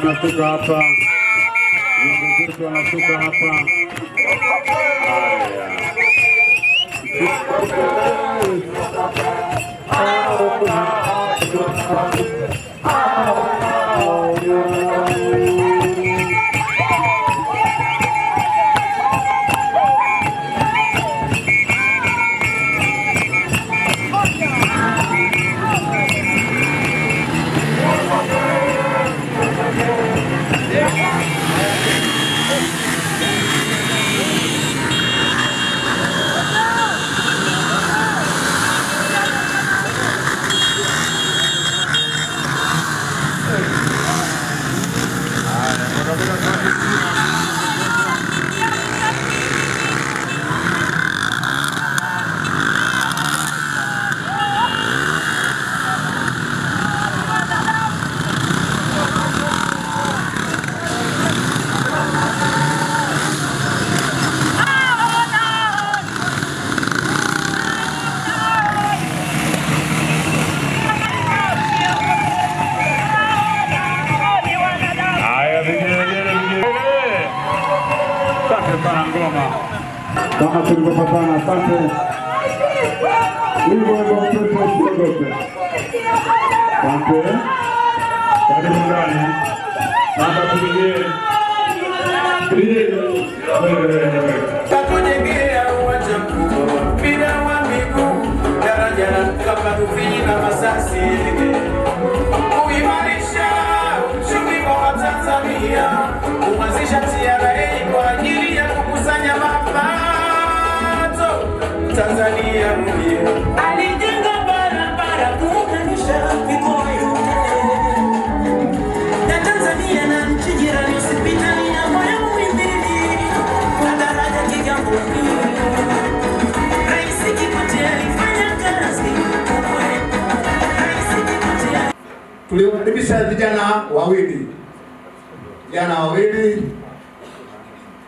Wanashuka hapa, viongozi wanashuka hapa. Kama tulivyopatana, asante. Hivyo mtoto usiogope. Asante. Karibu ndani. Hapa tuingie. Takujengea uwanja mkubwa, mpira wa miguu, daraja la kama Rufiji na Masasi. Kuimarisha uchumi wa Tanzania, kuanzisha TRA kwa ajili ya kukusanya mapato. Tanzania mwenye alijenga barabara kuunganisha mikoa yote ya Tanzania na nchi jirani, hospitali ya moyo Muhimbili na daraja Kigamboni. Rais Kikwete alifanya kazi kubwa. Rais Kikwete tuliwakaribisha vijana wawili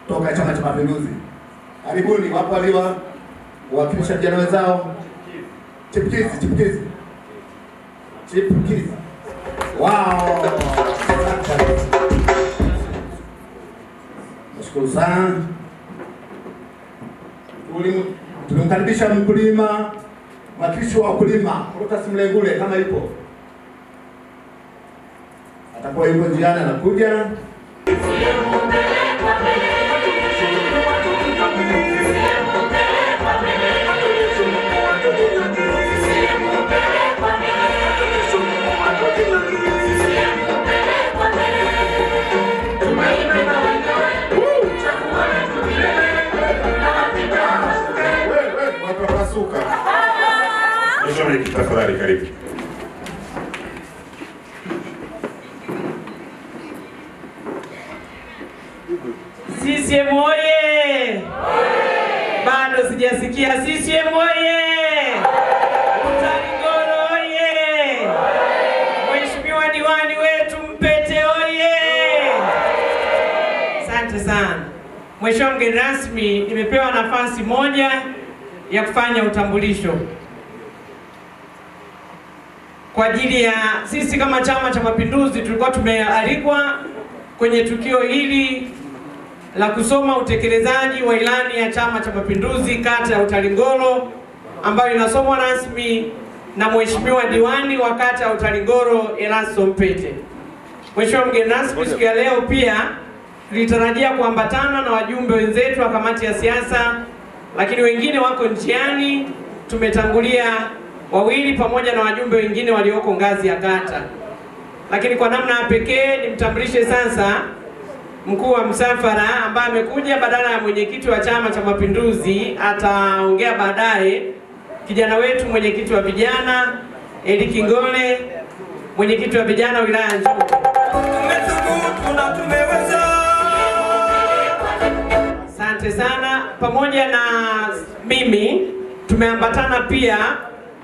toka Chama cha Mapinduzi. Karibuni, wapo waliwa wakilisha vijana wenzao. Chipukizi. Wow. Nashukuru sana. Tulimkaribisha mkulima, mwakilishi wa wakulima, Protas Mlengule kama ipo. Atakuwa yuko njiani anakuja. Tafadhali karibu. Sisi CCM oye! Bado sijasikia CCM oye! Utalingolo oye! Mheshimiwa diwani wetu Mpete oye! Asante sana. Mheshimiwa mgeni rasmi, nimepewa nafasi moja ya kufanya utambulisho kwa ajili ya sisi kama Chama cha Mapinduzi. Tulikuwa tumealikwa kwenye tukio hili la kusoma utekelezaji wa ilani ya Chama cha Mapinduzi kata ya Utalingolo ambayo inasomwa rasmi na Mheshimiwa diwani wa kata ya Utalingolo Erasto Mpete. Mheshimiwa mgeni rasmi, siku ya leo pia tulitarajia kuambatana na wajumbe wenzetu wa kamati ya siasa, lakini wengine wako njiani. Tumetangulia wawili pamoja na wajumbe wengine walioko ngazi ya kata. Lakini kwa namna pekee nimtambulishe sasa mkuu wa msafara ambaye amekuja badala ya mwenyekiti wa Chama cha Mapinduzi, ataongea baadaye. Kijana wetu mwenyekiti wa vijana Eli Kingole, mwenyekiti wa vijana wilaya ya Njombe. Asante sana. Pamoja na mimi tumeambatana pia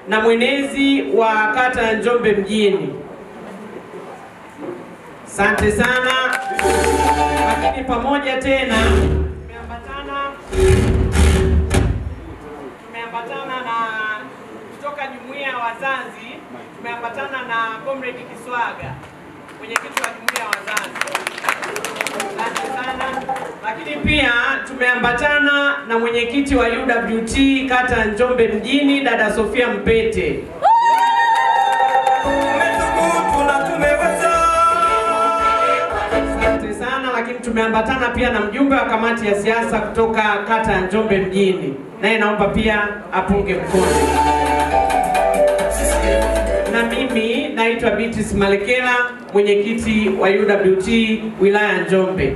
na mwenezi wa kata ya Njombe mjini. Asante sana. Lakini pamoja tena tumeambatana na kutoka jumuiya ya wazazi, tumeambatana na Comrade Kiswaga, mwenyekiti wa jumuiya ya wazazi. Asante sana. Lakini pia tumeambatana na mwenyekiti wa UWT kata ya Njombe mjini, dada Sofia Mpete. Asante sana. Lakini tumeambatana pia na mjumbe wa kamati ya siasa kutoka kata ya Njombe mjini, naye naomba pia apunge mkono. Na mimi naitwa Beatrice Malekela, mwenyekiti wa UWT wilaya ya Njombe.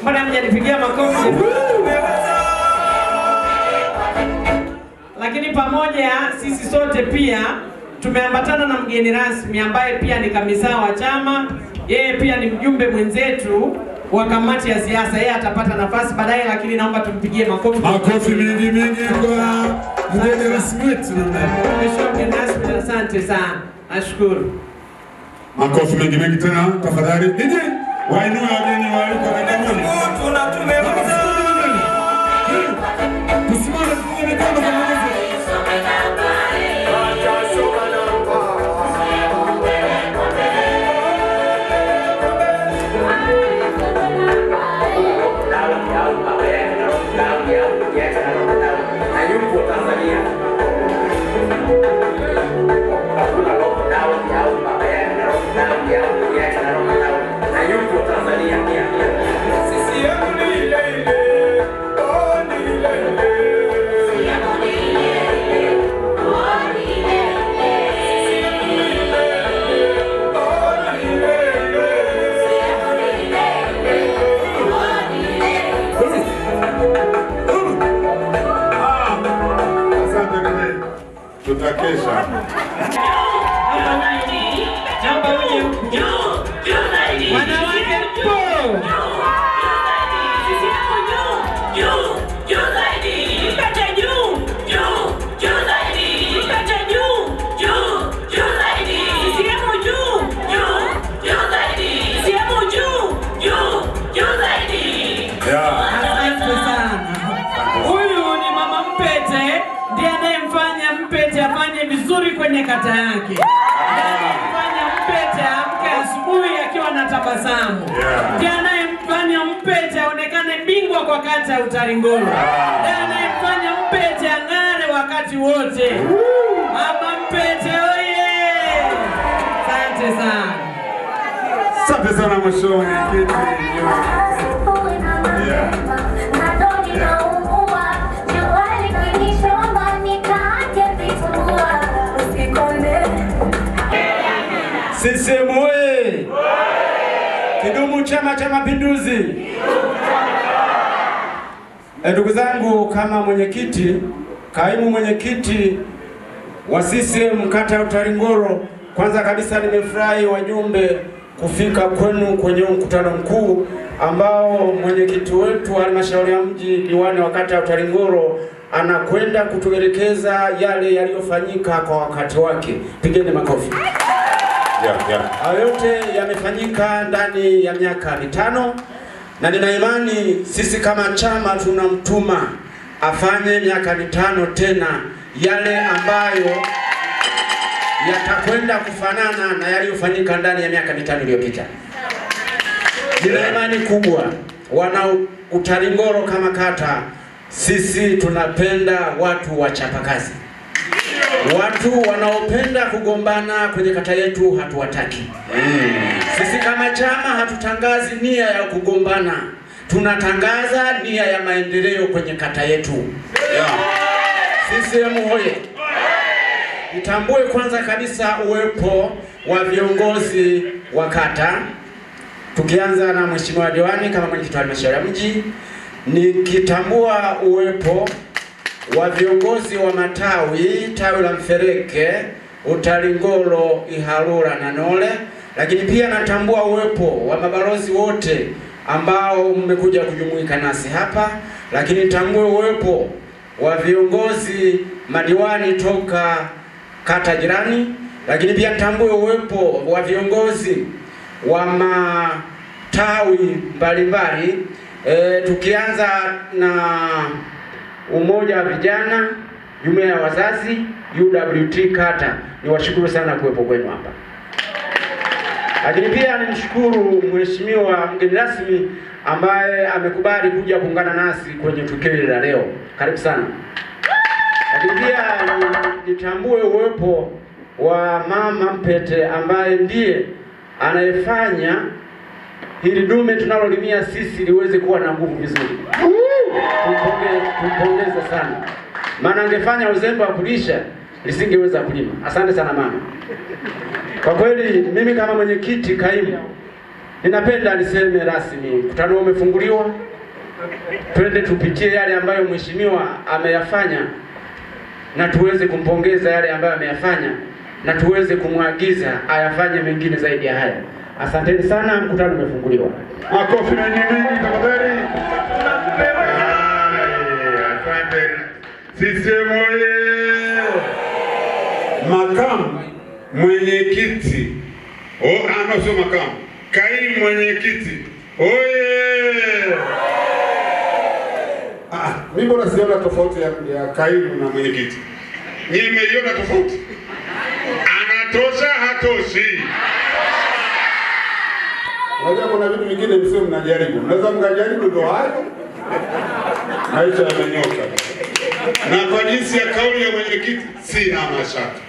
Mbona mjanipigia makofi? Lakini pamoja sisi sote pia tumeambatana na mgeni rasmi ambaye pia ni kamisa wa chama. Yeye pia ni mjumbe mwenzetu wa kamati ya siasa. Yeye atapata nafasi baadaye, lakini naomba tumpigie makofi. Makofi mingi kwa mgeni rasmi wetu. Mheshimiwa rasmi, asante sana. Nashukuru. Makofi mengi tena tafadhali. Nije wainue wageni waliko na jamani. Tusimame kwenye mikono pamoja. Tutakesha. Wanawake mpo. Asante sana. Huyu ni mama Mpete, ndiye anayemfanya Mpete afanye vizuri kwenye kata yake. Anayemfanya Mpete amke asubuhi akiwa na tabasamu. Ndiye anayemfanya Mpete aonekane bingwa kwa kata ya Utalingolo. Ndiye anayemfanya Mpete ang'are wakati wote. Mama Mpete oye! Asante sana. Asante sana mheshimiwa mwenyekiti. CCM oye! Kidumu Chama cha Mapinduzi! Ndugu zangu, kama mwenyekiti, kaimu mwenyekiti wa CCM kata ya Utalingolo, kwanza kabisa nimefurahi wajumbe kufika kwenu kwenye mkutano mkuu ambao mwenyekiti wetu wa halmashauri ya mji, diwani wa kata ya Utalingolo, anakwenda kutuelekeza yale yaliyofanyika kwa wakati wake. Pigeni makofi. Hayo yote yamefanyika ndani ya miaka mitano, na nina imani sisi kama chama tunamtuma afanye miaka mitano tena yale ambayo yatakwenda kufanana na yaliyofanyika ndani ya miaka mitano iliyopita. Nina imani kubwa wana Utalingolo kama kata, sisi tunapenda watu wachapakazi. Watu wanaopenda kugombana kwenye kata yetu hatuwataki. Sisi kama chama hatutangazi nia ya kugombana, tunatangaza nia ya maendeleo kwenye kata yetu. CCM hoye! Nitambue kwanza kabisa uwepo wa viongozi wa kata, tukianza na mheshimiwa diwani kama mwenyekiti wa halmashauri ya mji, nikitambua uwepo wa viongozi wa matawi, tawi la Mfereke, Utalingolo, Ihalula na Nole, lakini pia natambua uwepo wa mabalozi wote ambao mmekuja kujumuika nasi hapa, lakini nitambue uwepo wa viongozi madiwani toka kata jirani, lakini pia nitambue uwepo wa viongozi wa matawi mbalimbali, tukianza na umoja wa vijana, jumuiya ya wazazi, UWT kata. Niwashukuru sana kuwepo kwenu hapa. Lakini pia nimshukuru mheshimiwa mgeni rasmi ambaye amekubali kuja kuungana nasi kwenye tukio la leo. Karibu sana. Lakini pia nitambue uwepo wa mama Mpete ambaye ndiye anayefanya hili dume tunalolimia sisi liweze kuwa na nguvu vizuri. Tumpongeze sana. Maana angefanya uzembe wa kulisha lisingeweza kulima. Asante sana mama. Kwa kweli mimi kama mwenyekiti kaimu ninapenda niseme rasmi mkutano umefunguliwa. Twende tupitie yale ambayo mheshimiwa ameyafanya na tuweze kumpongeza yale ambayo ameyafanya na tuweze kumwagiza ayafanye mengine zaidi ya haya. Asanteni sana, mkutano umefunguliwa. Makofi mengi tafadhali. Asante. CCM oye! Makamu mwenyekiti. Sio makamu. Kaimu mwenyekiti. Oye! Mimi bora siona tofauti ya kaimu na mwenyekiti. Nyinyi mmeiona tofauti? Anatosha hatoshi? Unajua kuna vitu vingine msio mnajaribu. Mnaweza mkajaribu ndio hayo. Maisha yamenyoka. Na kwa jinsi ya kauli ya mwenyekiti sina mashaka.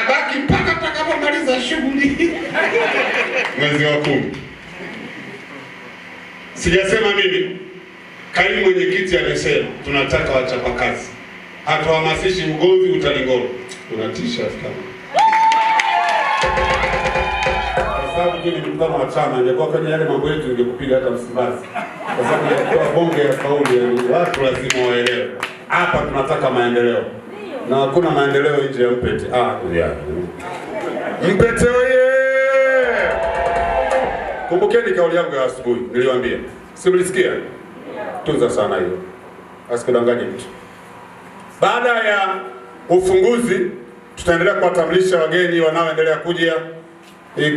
Abaki mpaka tutakapomaliza shughuli. Mwezi wa 10. Sijasema mimi. Kaimu mwenyekiti amesema tunataka wachapakazi. Hatuhamasishi ugomvi Utalingolo. Tunatisha afika. Sababu hili ni mkutano wa chama, ingekuwa kwenye yale mambo yetu ingekupiga hata Msimbazi. Kwa sababu ya bonge ya kauli ya watu lazima waelewe. Hapa tunataka maendeleo. Na hakuna maendeleo nje ya Mpete. Mpete oye! Kumbukeni kauli yangu ya asubuhi, niliwaambia. Si mlisikia? Tunza sana hiyo. Asikudanganye mtu. Baada ya ufunguzi tutaendelea kuwatambulisha wageni wanaoendelea kuja.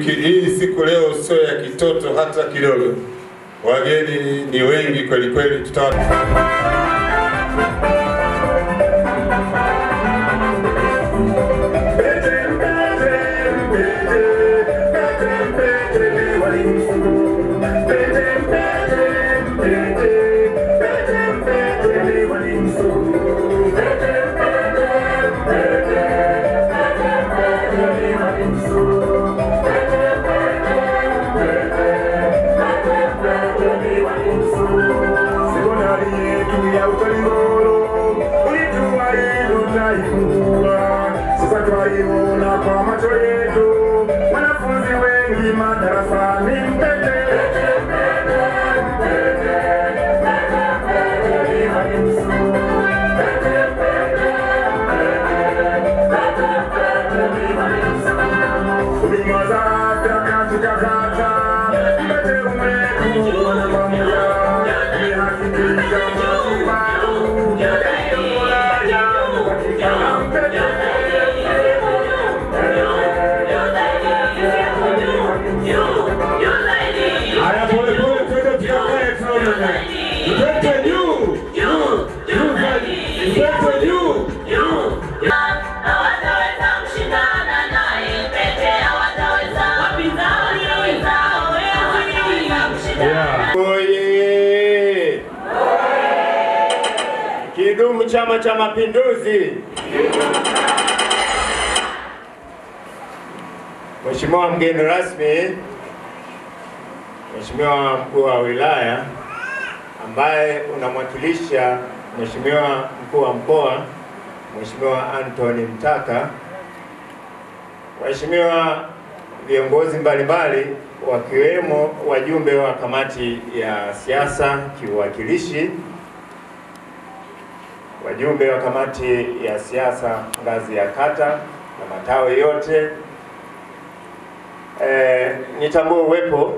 Hii siku leo sio ya kitoto hata kidogo. Wageni ni wengi kweli kweli. Kidumu Chama cha Mapinduzi! Mheshimiwa mgeni rasmi, Mheshimiwa mkuu wa wilaya ambaye unamwakilisha Mheshimiwa mkuu wa mkoa, Mheshimiwa Anthony Mtaka, Mheshimiwa viongozi mbalimbali wakiwemo wajumbe wa kamati ya siasa kiuwakilishi, wajumbe wa kamati ya siasa ngazi ya kata na matawi yote, nitambue uwepo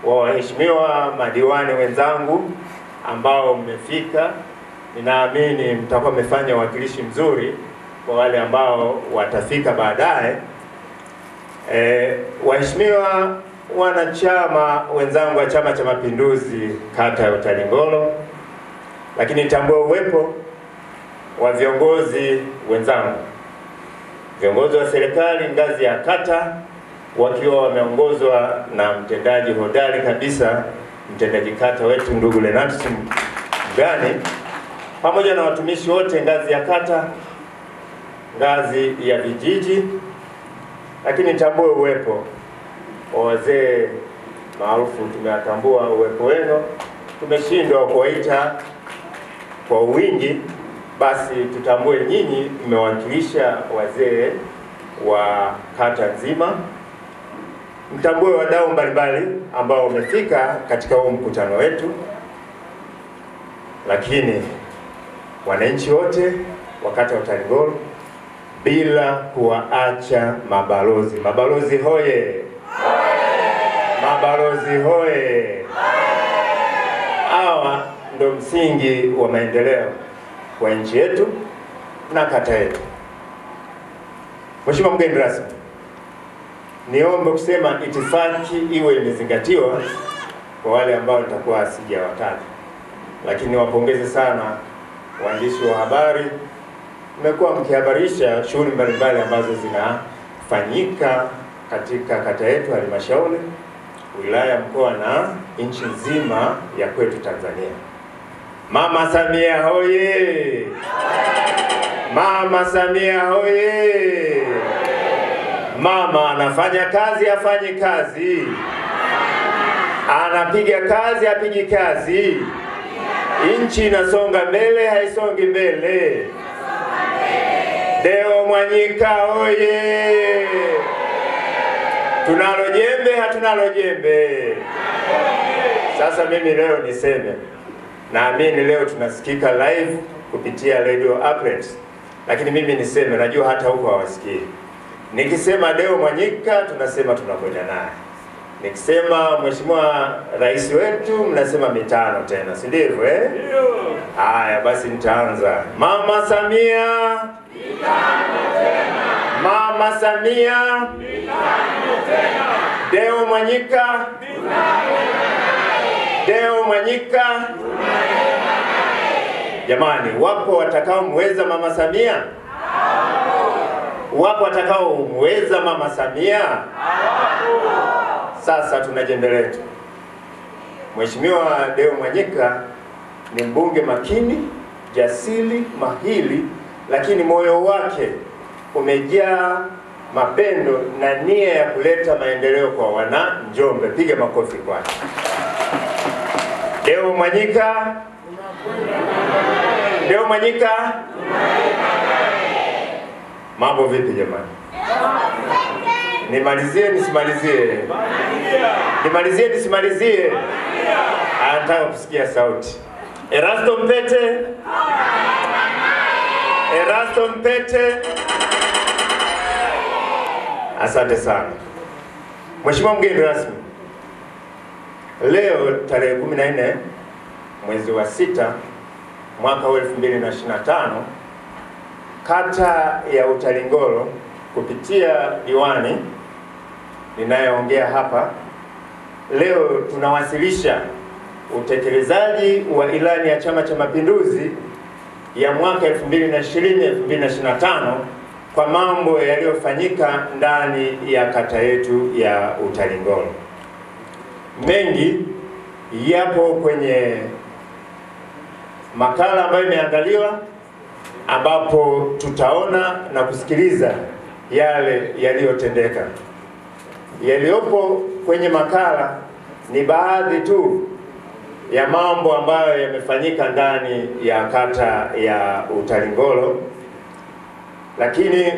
wa waheshimiwa madiwani wenzangu ambao mmefika. Ninaamini mtakuwa mmefanya uwakilishi mzuri kwa wale ambao watafika baadaye. Waheshimiwa wanachama wenzangu wa Chama cha Mapinduzi kata ya Utalingolo, lakini nitambue uwepo wa viongozi wenzangu, viongozi wa serikali ngazi ya kata wakiwa wameongozwa na mtendaji hodari kabisa, mtendaji kata wetu ndugu Lenatus Mgani, pamoja na watumishi wote ngazi ya kata, ngazi ya vijiji, lakini nitambue uwepo wa wazee maarufu. Tumewatambua uwepo wenu, tumeshindwa kuwaita kwa wingi, basi tutambue nyinyi mmewakilisha wazee wa kata nzima. Mtambue wadau mbalimbali ambao wamefika katika huu mkutano wetu, lakini wananchi wote wa kata ya Utalingolo bila kuwaacha mabalozi. Mabalozi hoye! Mabalozi hoye! Hawa ndo msingi wa maendeleo kwa nchi yetu na kata yetu. Mheshimiwa mgeni rasmi, niombe kusema itifaki iwe imezingatiwa kwa wale ambao nitakuwa sijawataja, lakini niwapongeze sana waandishi wa habari. Mmekuwa mkihabarisha shughuli mbalimbali ambazo zinafanyika katika kata yetu, halmashauri, wilaya, mkoa na nchi nzima ya kwetu Tanzania. Mama Samia hoye! Mama Samia hoye! Mama anafanya kazi, afanye kazi, anapiga kazi, apigi kazi, nchi inasonga mbele, haisongi mbele. Deo Mwanyika hoye! Tunalo jembe, hatunalo jembe. Sasa mimi leo niseme, naamini leo tunasikika live kupitia radio outlets, lakini mimi niseme, najua hata huko hawasikii. Nikisema Deo Mwanyika tunasema tunakwenda naye. Nikisema Mheshimiwa Rais wetu mnasema mitano tena, si ndivyo eh? Haya basi nitaanza. Mama Samia mitano tena. Mama Samia mitano tena. Deo Mwanyika tunakwenda naye. Deo Mwanyika tunakwenda naye. Jamani, wapo watakao mweza Mama Samia? Wapo watakao mweza Mama Samia? Sasa tuna jembe letu. Mheshimiwa Deo Mwanyika ni mbunge makini, jasiri, mahiri, lakini moyo wake umejaa mapendo na nia ya kuleta maendeleo kwa wana Njombe. Piga makofi kwake. Deo Mwanyika. Deo Mwanyika. Mambo vipi jamani? Nimalizie nisimalizie? Nimalizie nisimalizie? Anataka kusikia sauti. Erasto Mpete. Erasto Mpete. Asante sana. Mheshimiwa mgeni rasmi, leo tarehe 14 mwezi wa 6 mwaka 2025, kata ya Utalingolo kupitia diwani ninayeongea hapa leo tunawasilisha utekelezaji wa ilani ya Chama cha Mapinduzi ya mwaka 2020-2025 kwa mambo yaliyofanyika ndani ya kata yetu ya Utalingolo. Mengi yapo kwenye makala ambayo imeandaliwa, ambapo tutaona na kusikiliza yale yaliyotendeka. Yaliyopo kwenye makala ni baadhi tu ya mambo ambayo yamefanyika ndani ya kata ya Utalingolo, lakini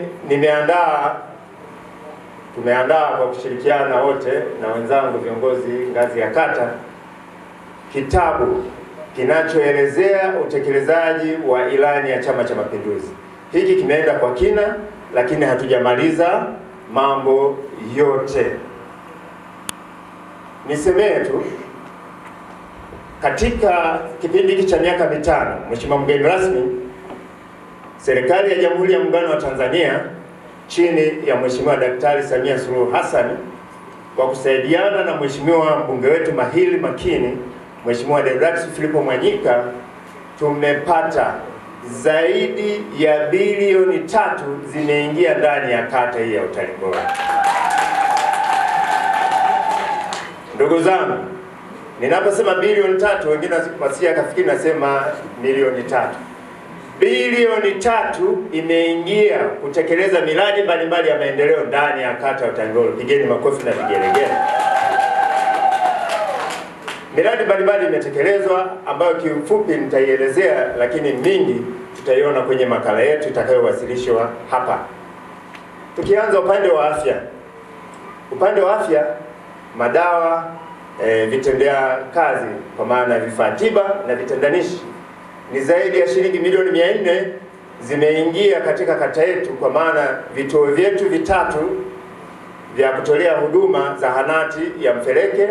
tumeandaa kwa kushirikiana wote na wenzangu viongozi ngazi ya kata kitabu kinachoelezea utekelezaji wa ilani ya Chama cha Mapinduzi. Hiki kimeenda kwa kina, lakini hatujamaliza mambo yote. Nisemee tu, katika kipindi hiki cha miaka mitano, Mheshimiwa mgeni rasmi, serikali ya Jamhuri ya Muungano wa Tanzania chini ya Mheshimiwa Daktari Samia Suluhu Hassan kwa kusaidiana na Mheshimiwa mbunge wetu mahiri makini Mheshimiwa Deodatus Philipo Mwanyika, tumepata zaidi ya bilioni 3 zimeingia ndani ya kata hii ya Utalingolo. Ndugu zangu, ninaposema bilioni 3, wengine wasia kafikiri nasema milioni 3. Bilioni 3 imeingia kutekeleza miradi mbalimbali ya maendeleo ndani ya kata ya Utalingolo. Pigeni makofi na vigelegele. Miradi mbalimbali imetekelezwa ambayo kiufupi nitaielezea, lakini mingi tutaiona kwenye makala yetu itakayowasilishwa hapa. Tukianza upande wa afya. Upande wa afya, madawa, vitendea kazi kwa maana vifaa tiba na vitendanishi ni zaidi ya shilingi milioni 400 zimeingia katika kata yetu, kwa maana vituo vyetu vitatu vya kutolea huduma, zahanati ya Mfereke,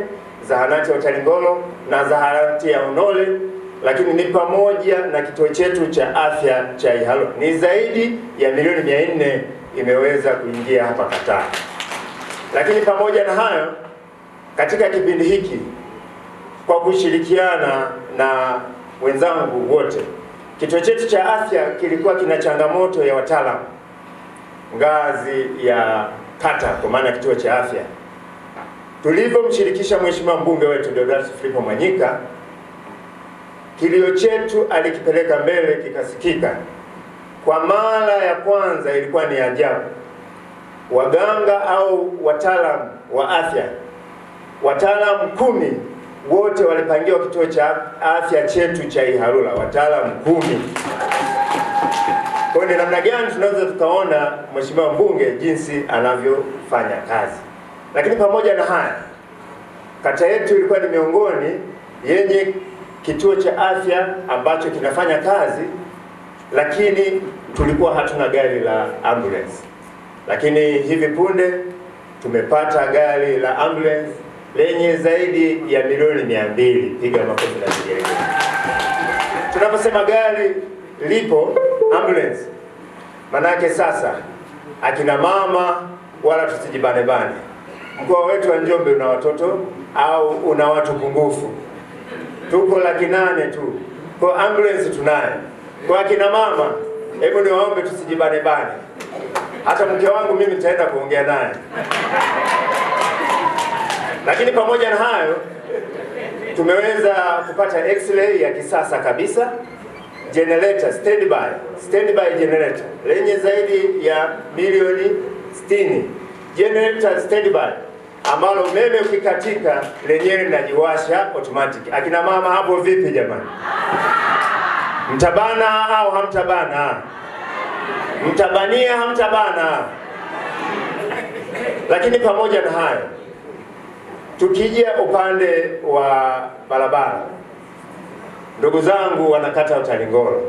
zahanati ya Utalingolo na zahanati ya Unole, lakini ni pamoja na kituo chetu cha afya cha Ihalo, ni zaidi ya milioni 400 imeweza kuingia hapa kata. Lakini pamoja na hayo, katika kipindi hiki kwa kushirikiana na wenzangu wote, kituo chetu cha afya kilikuwa kina changamoto ya wataalamu ngazi ya kata, kwa maana kituo cha afya. Tulivyomshirikisha Mheshimiwa mbunge wetu Deodatus Philipo Mwanyika, kilio chetu alikipeleka mbele kikasikika. Kwa mara ya kwanza ilikuwa ni ajabu. Waganga au wataalamu wa afya, wataalamu 10 wote walipangiwa kituo cha afya chetu cha Ihalula, wataalamu 10. Kwa hiyo namna gani tunaweza tukaona Mheshimiwa mbunge jinsi anavyofanya kazi. Lakini pamoja na haya, kata yetu ilikuwa ni miongoni yenye kituo cha afya ambacho kinafanya kazi, lakini tulikuwa hatuna gari la ambulance. Lakini hivi punde tumepata gari la ambulance lenye zaidi ya milioni 200. Piga makofi na vigelegele. Tunaposema gari lipo ambulance, manake sasa akina mama wala tusijibane-bane. Mkoa wetu wa Njombe una watoto au una watu pungufu, tuko 800 tu. Kwa ambulance tunayo. Kwa akina mama, hebu niwaombe tusijibane-bane. Hata mke wangu mimi nitaenda kuongea naye. Lakini pamoja na hayo, tumeweza kupata X-ray ya kisasa kabisa, generator standby generator lenye zaidi ya milioni 60. Generator standby ambalo umeme ukikatika lenyewe linajiwasha automatic. Akina mama hapo vipi jamani? Mtabana au hamtabana? Mtabania hamtabana? Lakini pamoja na hayo, tukija upande wa barabara, ndugu zangu wanakata Utalingolo,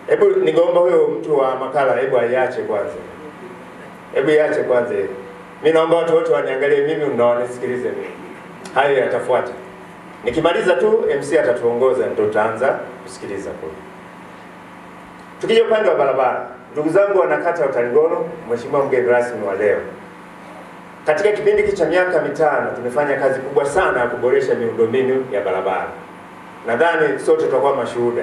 hebu ningeomba huyo mtu wa makala hebu aiache kwanza. Hebu iache kwanza. Mimi naomba watu wote waniangalie mimi, mnaonisikilize mimi. Hayo yatafuata. Nikimaliza tu MC atatuongoza, ndio tutaanza kusikiliza kule. Tukija upande wa barabara, ndugu zangu wanakata Utalingolo, mheshimiwa mgeni rasmi wa leo, katika kipindi cha miaka 5 tumefanya kazi kubwa sana ya kuboresha miundombinu ya barabara. Nadhani sote tutakuwa mashuhuda.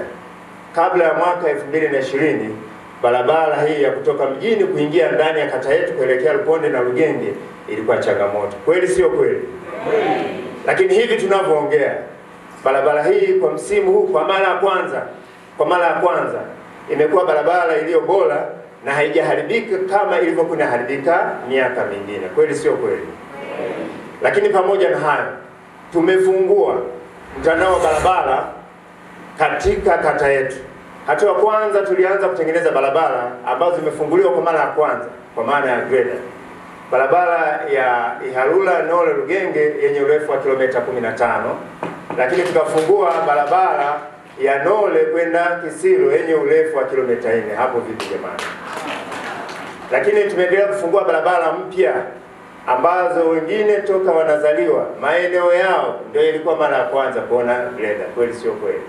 Kabla ya mwaka 2020 barabara hii ya kutoka mjini kuingia ndani ya kata yetu kuelekea Luponde na Lugenge ilikuwa changamoto. Kweli sio kweli? Lakini hivi tunavyoongea, barabara hii kwa msimu huu kwa mara ya kwanza imekuwa barabara iliyo bora na haijaharibika kama ilivyokuwa inaharibika miaka mingine. Kweli sio kweli? Lakini pamoja na hayo, tumefungua mtandao wa barabara katika kata yetu. Hatua kwanza tulianza kutengeneza barabara ambazo zimefunguliwa kwa mara ya kwanza kwa maana ya greda. Barabara ya Iharula Nole Lugenge yenye urefu wa kilomita 15, lakini tukafungua barabara ya Nole kwenda Kisilo yenye urefu wa kilomita 4. Hapo vipi jamani? Lakini tumeendelea kufungua barabara mpya ambazo wengine toka wanazaliwa maeneo yao ndio ilikuwa mara ya kwanza kuona greda. Kweli sio kweli?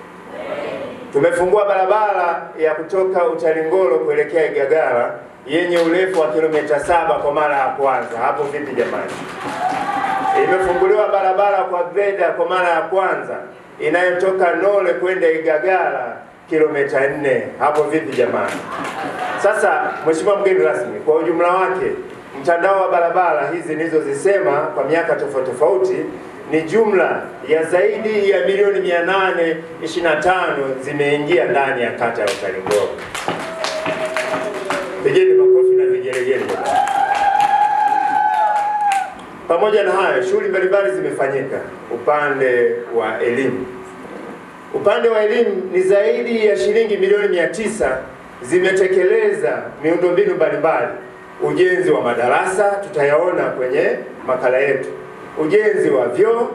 Tumefungua barabara ya kutoka Utalingolo kuelekea Igagala yenye urefu wa kilomita 7 kwa mara ya kwanza. Hapo vipi jamani? Imefunguliwa barabara kwa greda kwa mara ya kwanza inayotoka Nole kwenda Igagala kilomita 4. Hapo vipi jamani? Sasa mheshimiwa mgeni rasmi, kwa ujumla wake mtandao wa barabara hizi nilizozisema kwa miaka tofauti ni jumla ya zaidi ya milioni 825 zimeingia ndani ya kata ya Utalingolo. Pigeni makofi na vigelegele. Pamoja na hayo, shughuli mbalimbali zimefanyika upande wa elimu. Upande wa elimu ni zaidi ya shilingi milioni 900 zimetekeleza miundombinu mbalimbali. Ujenzi wa madarasa tutayaona kwenye makala yetu, ujenzi wa vyoo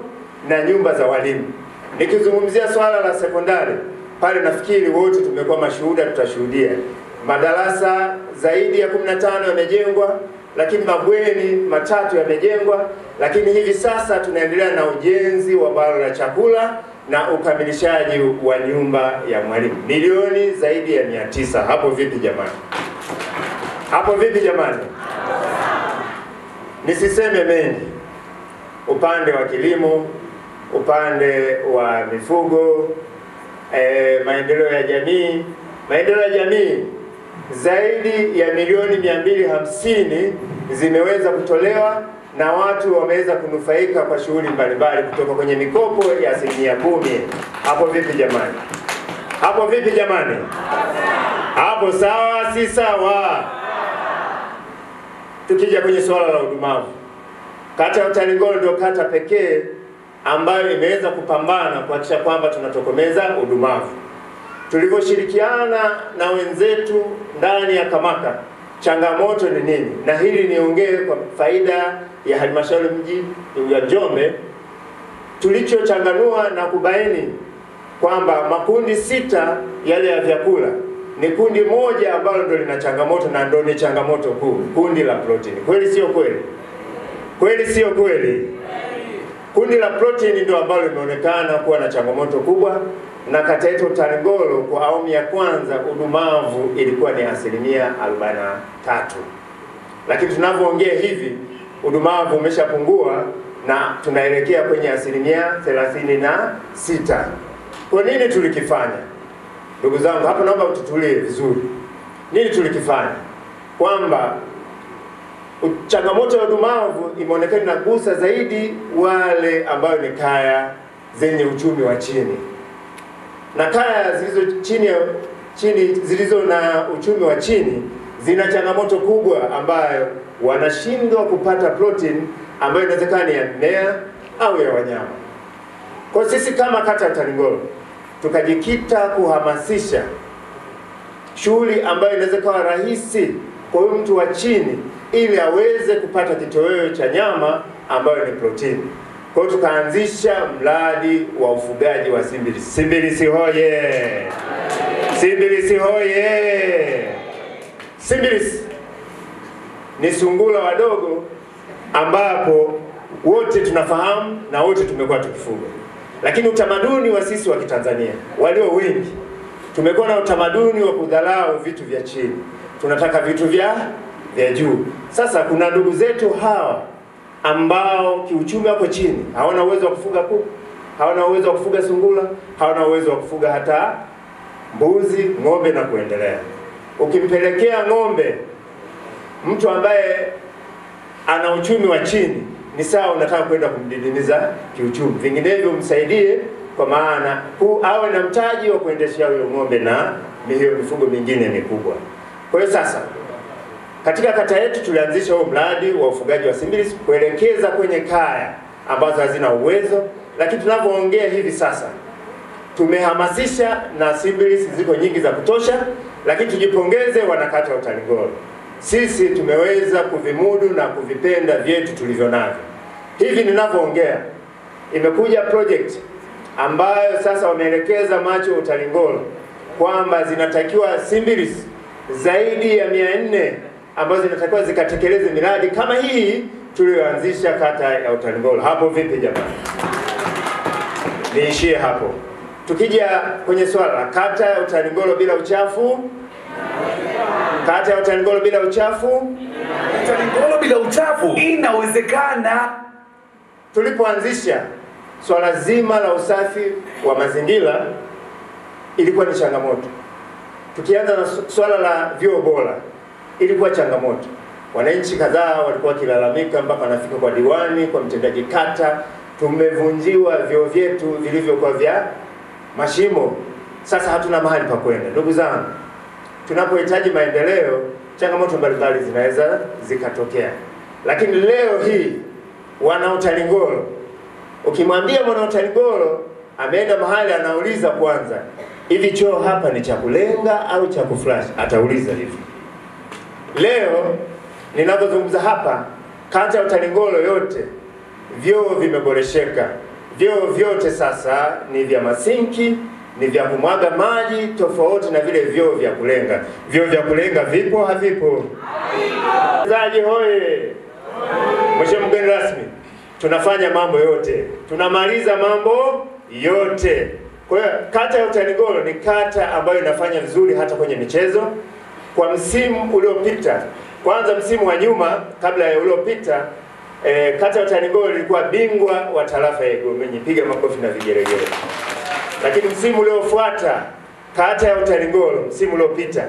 na nyumba za walimu. Nikizungumzia swala la sekondari, pale nafikiri wote tumekuwa mashuhuda, tutashuhudia madarasa zaidi ya 15 yamejengwa, lakini mabweni 3 yamejengwa, lakini hivi sasa tunaendelea na ujenzi wa bwalo la chakula na ukamilishaji wa nyumba ya mwalimu, milioni zaidi ya 900. Hapo vipi jamani? Hapo vipi jamani? Nisiseme mengi. Upande wa kilimo, upande wa mifugo, maendeleo ya jamii zaidi ya milioni 250 zimeweza kutolewa na watu wameweza kunufaika kwa shughuli mbalimbali kutoka kwenye mikopo ya 10%. Hapo vipi jamani? Hapo vipi jamani? Hapo sawa si sawa? Tukija kwenye swala la udumavu, kata ya Utalingolo ndio kata pekee ambayo imeweza kupambana kuhakikisha kwamba tunatokomeza udumavu. Tulivyoshirikiana na wenzetu ndani ya Kamaka, changamoto ni nini? Na hili niongee kwa faida ya halmashauri mji ya Njombe. Tulichochanganua na kubaini kwamba makundi 6 yale ya vyakula ni kundi moja ambalo ndio lina changamoto na ndio ni changamoto kuu, kundi la protein. Kweli sio kweli? Kweli sio kweli? Kundi la protein ndio ambalo limeonekana kuwa na changamoto kubwa, na kata yetu Utalingolo kwa awamu ya kwanza udumavu ilikuwa ni 43%. Lakini tunavyoongea hivi udumavu umeshapungua na tunaelekea kwenye 36%. Kwa nini tulikifanya? Ndugu zangu, hapa naomba ututulie vizuri. Nini tulikifanya? Kwamba changamoto ya udumavu imeonekana inagusa zaidi wale ambao ni kaya zenye uchumi wa chini. Na kaya zilizo na uchumi wa chini zina changamoto kubwa ambayo wanashindwa kupata protein ambayo inawezekana ni ya mimea au ya wanyama. Kwa sisi kama kata ya Utalingolo tukajikita kuhamasisha shughuli ambayo inaweza kuwa rahisi kwa mtu wa chini ili aweze kupata kitoweo cha nyama ambayo ni protein. Kwa hiyo tukaanzisha mradi wa ufugaji wa simbilisi. Simbilisi hoye! Simbilisi hoye! Simbilisi ni sungura wadogo ambapo wote tunafahamu na wote tumekuwa tukifuga. Lakini utamaduni wa sisi wa Kitanzania walio wengi tumekuwa na utamaduni wa kudharau vitu vya chini, tunataka vitu vya juu. Sasa kuna ndugu zetu hawa ambao kiuchumi wako chini, hawana uwezo wa kufuga kuku, hawana uwezo wa kufuga sungura, hawana uwezo wa kufuga hata mbuzi, ng'ombe na kuendelea. Ukimpelekea ng'ombe mtu ambaye ana uchumi wa chini, ni sawa unataka kwenda kumdidimiza kiuchumi. Vinginevyo msaidie, kwa maana awe na mtaji wa kuendeshea huyo ng'ombe na hiyo mifugo mingine mikubwa. Kwa hiyo sasa katika kata yetu tulianzisha huo mradi wa ufugaji wa simbilisi kuelekeza kwenye kaya ambazo hazina uwezo, lakini tunapoongea hivi sasa tumehamasisha na simbilisi ziko nyingi za kutosha, lakini tujipongeze wanakata wa Utalingolo. Sisi tumeweza kuvimudu na kuvipenda vyetu tulivyo navyo. Hivi ninavyoongea imekuja project ambayo sasa wameelekeza macho Utalingolo kwamba zinatakiwa simbilisi zaidi ya 400 ambazo zinatakiwa zikatekeleze miradi kama hii tuliyoanzisha kata ya Utalingolo. Hapo vipi jamani? Niishie hapo. Tukija kwenye swala kata ya Utalingolo bila uchafu, kata ya Utalingolo bila uchafu, Utalingolo bila uchafu inawezekana. Tulipoanzisha swala zima la usafi wa mazingira ilikuwa ni changamoto. Tukianza na swala la vyoo bora ilikuwa changamoto. Wananchi kadhaa walikuwa kilalamika mpaka wanafika kwa diwani, kwa mtendaji kata, tumevunjiwa vyoo vyetu vilivyokuwa vya mashimo. Sasa hatuna mahali pa kwenda. Ndugu zangu, tunapohitaji maendeleo, changamoto mbalimbali zinaweza zikatokea. Lakini leo hii wana Utalingolo, ukimwambia mwana Utalingolo ameenda mahali anauliza kwanza, hivi choo hapa ni cha kulenga au cha kuflash? Atauliza hivi. Leo ninapozungumza hapa, kata ya Utalingolo yote vyoo vimeboresheka. Vyoo vyote sasa ni vya masinki, ni vya kumwaga maji, tofauti na vile vyoo vya kulenga. Vyoo vya kulenga vipo havipo? Havipo. Zaji hoye. Mheshimiwa mgeni rasmi, tunafanya mambo yote, tunamaliza mambo yote. Kwa hiyo kata ya Utalingolo ni kata ambayo inafanya vizuri hata kwenye michezo. Kwa msimu uliopita, kwanza msimu wa nyuma kabla ya uliopita, kata ya Utalingolo ilikuwa bingwa wa tarafa ya Igomenyi, piga makofi na vigelegele. Lakini msimu uliofuata kata ya Utalingolo, msimu uliopita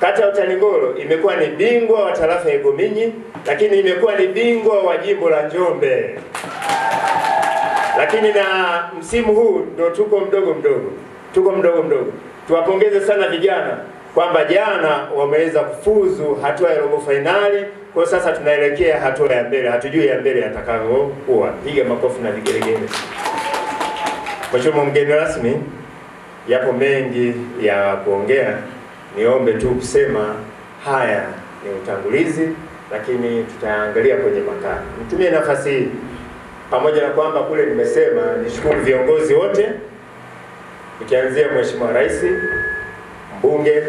kata ya Utalingolo imekuwa ni bingwa wa tarafa ya Igomenyi, lakini imekuwa ni bingwa wa jimbo la Njombe. Lakini na msimu huu ndio tuko mdogo mdogo. Tuwapongeze sana vijana kwamba jana wameweza kufuzu hatua ya robo finali. Kwa sasa tunaelekea hatua ya mbele, hatujui ya mbele atakavyokuwa. Piga makofi na vigelegele. Mheshimiwa mgeni rasmi, yapo mengi ya kuongea, niombe tu kusema haya ni utangulizi, lakini tutaangalia kwenye makala. Nitumie nafasi hii, pamoja na kwamba kule nimesema nishukuru viongozi wote, nikianzia Mheshimiwa Rais, mbunge,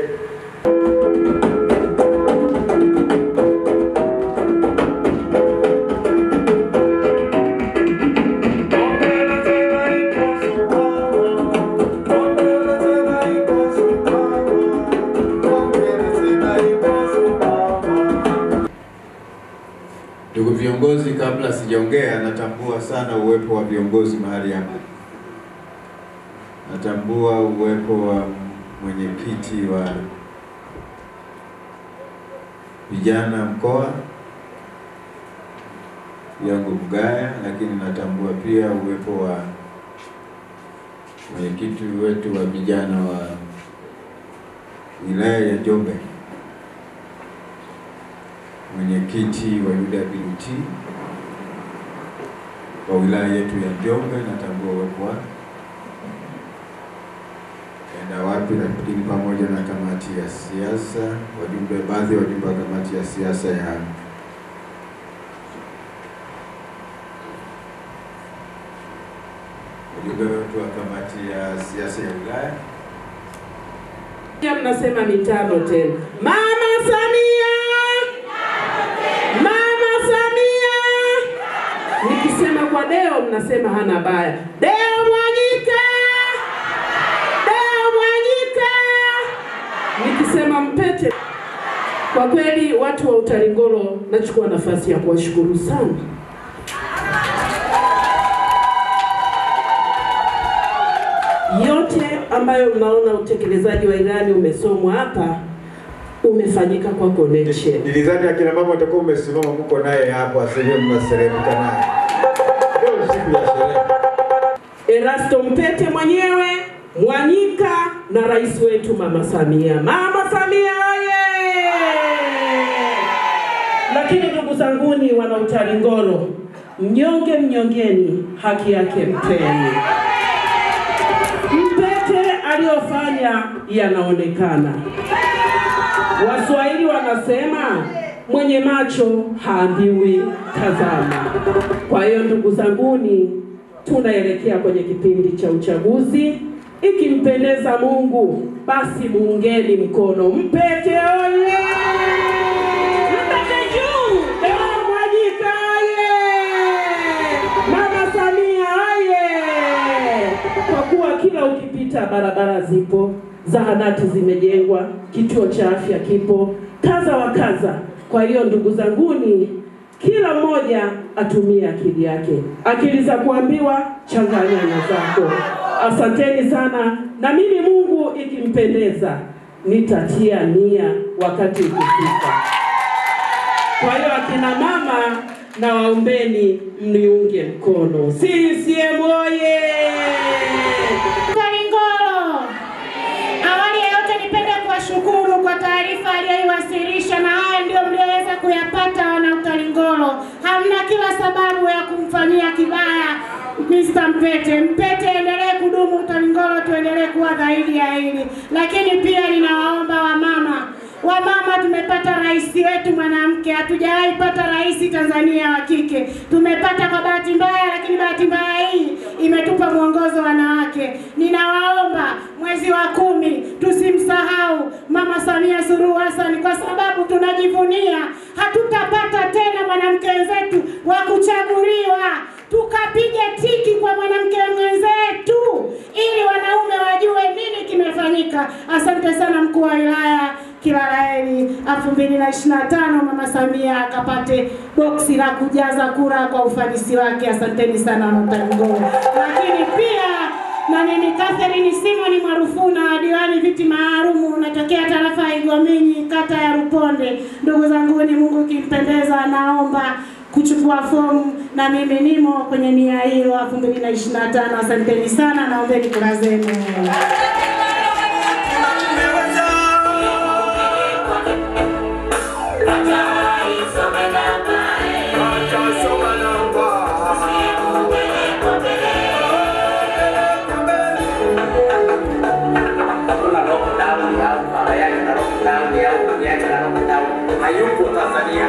ndugu viongozi. Kabla sijaongea, natambua sana uwepo wa viongozi mahali hapa. Natambua uwepo wa mwenyekiti wa vijana mkoa yangu Mgaya, lakini natambua pia uwepo wa mwenyekiti wetu wa vijana wa wilaya ya Njombe, mwenyekiti wa UWT wa wilaya yetu ya Njombe. Natambua uwepo wa wapi, lakini pamoja na kamati ya siasa, baadhi ya wajumbe wa kamati ya siasa ya wajumbe wetu wa kamati ya siasa ya wilaya. Mnasema mitano tena. Mama Samia! Mama Samia! Nikisema kwa Deo mnasema hana baya. Deo Mwanyika! Mpete. Kwa kweli watu wa Utalingolo, nachukua nafasi ya kuwashukuru sana. Yote ambayo mnaona utekelezaji wa ilani umesomwa hapa umefanyika kwa connection. Nilidhani akina mama watakuwa umesimama mko naye hapo asije mnaseremka naye. Leo siku ya sherehe. Erasto Mpete mwenyewe, Mwanyika na rais wetu Mama Samia. Mama Samia oye! Lakini ndugu zanguni wana Utalingolo, mnyonge mnyongeni, haki yake mpeni. Mpete aliyofanya yanaonekana. Waswahili wanasema mwenye macho haambiwi tazama. Kwa hiyo ndugu zanguni, tunaelekea kwenye kipindi cha uchaguzi. Ikimpendeza Mungu, basi muungeni mkono Mpete oye! Mpete juu! Mwanyika oye! Mama Samia oye! Kwa kuwa kila ukipita barabara zipo, zahanati zimejengwa, kituo cha afya kipo, kaza wa kaza. Kwa hiyo ndugu zanguni, kila mmoja atumie akili yake. Akili za kuambiwa changanya na zako. Asanteni sana, na mimi Mungu ikimpendeza nitatia nia wakati ukifika. Kwa hiyo akina mama na waombeni mniunge mkono. CCM oye! Utalingolo. Awali ya yote nipende kuwashukuru kwa taarifa aliyoiwasilisha, na haya ndio mlioweza kuyapata wana Utalingolo. Hamna kila sababu ya kumfanyia kibaya Mr. Mpete. Mpete endelee kudumu Utalingolo, tuendelee kuwa zaidi ya hili. Lakini pia ninawaomba wamama, tumepata rais wetu mwanamke, hatujawahi pata rais Tanzania wa kike. Tumepata kwa bahati mbaya, lakini bahati mbaya hii imetupa mwongozo wanawake. Ninawaomba mwezi wa 10 tusimsahau Mama Samia Suluhu Hassan, kwa sababu tunajivunia hatutapata tena mwanamke wenzetu wa kuchaguliwa. Tukapige tiki kwa mwanamke mwenzetu ili wanaume wajue nini kimefanyika. Asante sana mkuu wa wilaya, kila la heri 2025 Mama Samia akapate boksi la kujaza kura kwa ufanisi wake. Asanteni sana Utalingolo. Lakini pia na mimi Catherine Simon Marufuna, diwani viti maalum, natokea tarafa ya Igomini, kata ya Ruponde. Ndugu zangu, ni Mungu kimpendeza, naomba kuchukua fomu na mimi nimo kwenye nia hiyo 2025. Asanteni sana, naombeni kura zenu. Hayupo Tanzania.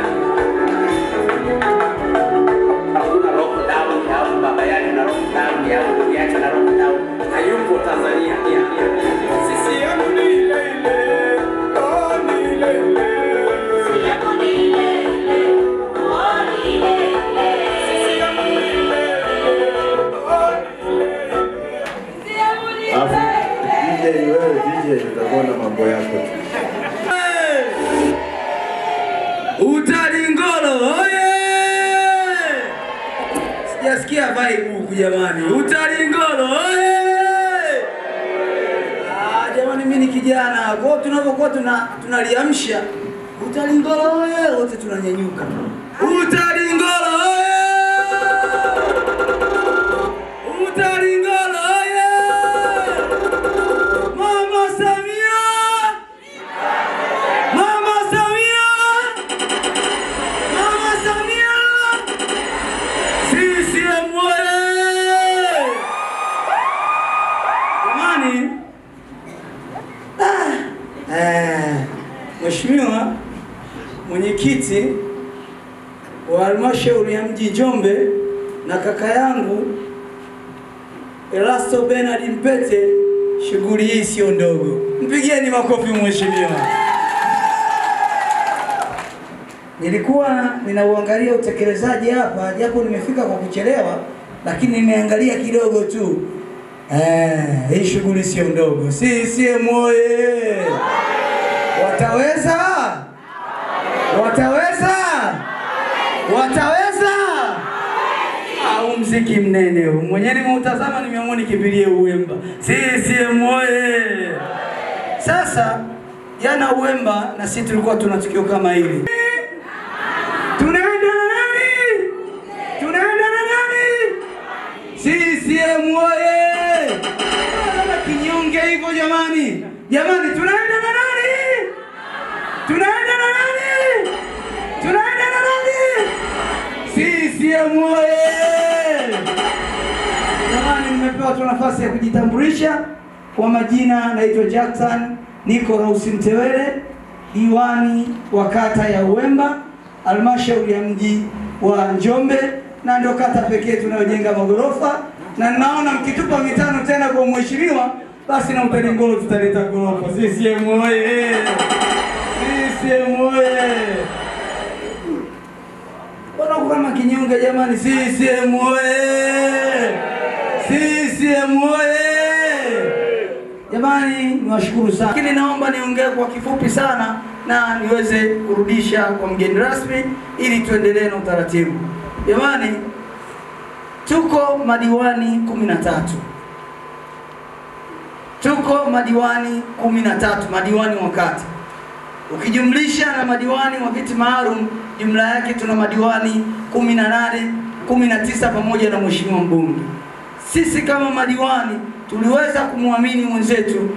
Hakuna lockdown ya baba yake na lockdown ya yake na lockdown. Hayupo Tanzania. Sisi yangu ni ile ile. Oh ni ile ile. Sisi yangu ni ile ile. Oh ni ile ile. Sisi yangu ni ile ile. Oh ni ile ile. Sisi yangu ni ile ile. DJ wewe DJ utaona mambo yako. Utalingolo oye! Sijasikia vibe huku jamani. Utalingolo oye! Jamani, mimi ni kijana. Kwa tunapokuwa tunaliamsha Utalingolo oye, wote tunanyanyuka. Utalingolo oye! Utalingolo oye! Mama Samia! Mama Samia! Mama Samia! CCM oye! Jamani, Mheshimiwa mwenyekiti wa halmashauri ya mji Njombe na kaka yangu Erasto Bernard Mpete, shughuli hii sio ndogo. Mpigieni makofi mheshimiwa. Nilikuwa ninauangalia utekelezaji hapa, japo nimefika kwa kuchelewa, lakini nimeangalia kidogo tu. Hii shughuli sio ndogo. CCM oye! Wataweza? Wataweza? Wataweza? Au mziki mnene huu. Mwenyewe nimeutazama nimeamua nikimbilie Uwemba. CCM oye! Sasa jana Uwemba na sisi tulikuwa tuna tukio kama hili. Tunaenda na nani? Tunaenda na nani? CCM oye! Kama kinyonge hivyo jamani. Jamani tunaenda na nani? Tunaenda na nani? Tunaenda na nani? CCM oye! Jamani nimepewa tu nafasi ya kujitambulisha. Kwa majina naitwa Jackson Niko Rausi Mtewele, diwani wa kata ya Uwemba, halmashauri ya mji wa Njombe, na ndio kata pekee tunayojenga magorofa, na naona mkitupa mitano tena kwa mheshimiwa basi na Utalingolo tutaleta gorofa. CCM oye! CCM oye! Bwana kama kinyonge jamani, CCM oye! CCM oye! Jamani niwashukuru sana. Lakini naomba niongee kwa kifupi sana na niweze kurudisha kwa mgeni rasmi ili tuendelee na utaratibu. Jamani tuko madiwani 13. Tuko madiwani 13, madiwani wa kata. Ukijumlisha na madiwani wa viti maalum, jumla yake tuna madiwani 18, 19 pamoja na mheshimiwa mbunge. Sisi kama madiwani tuliweza kumwamini mwenzetu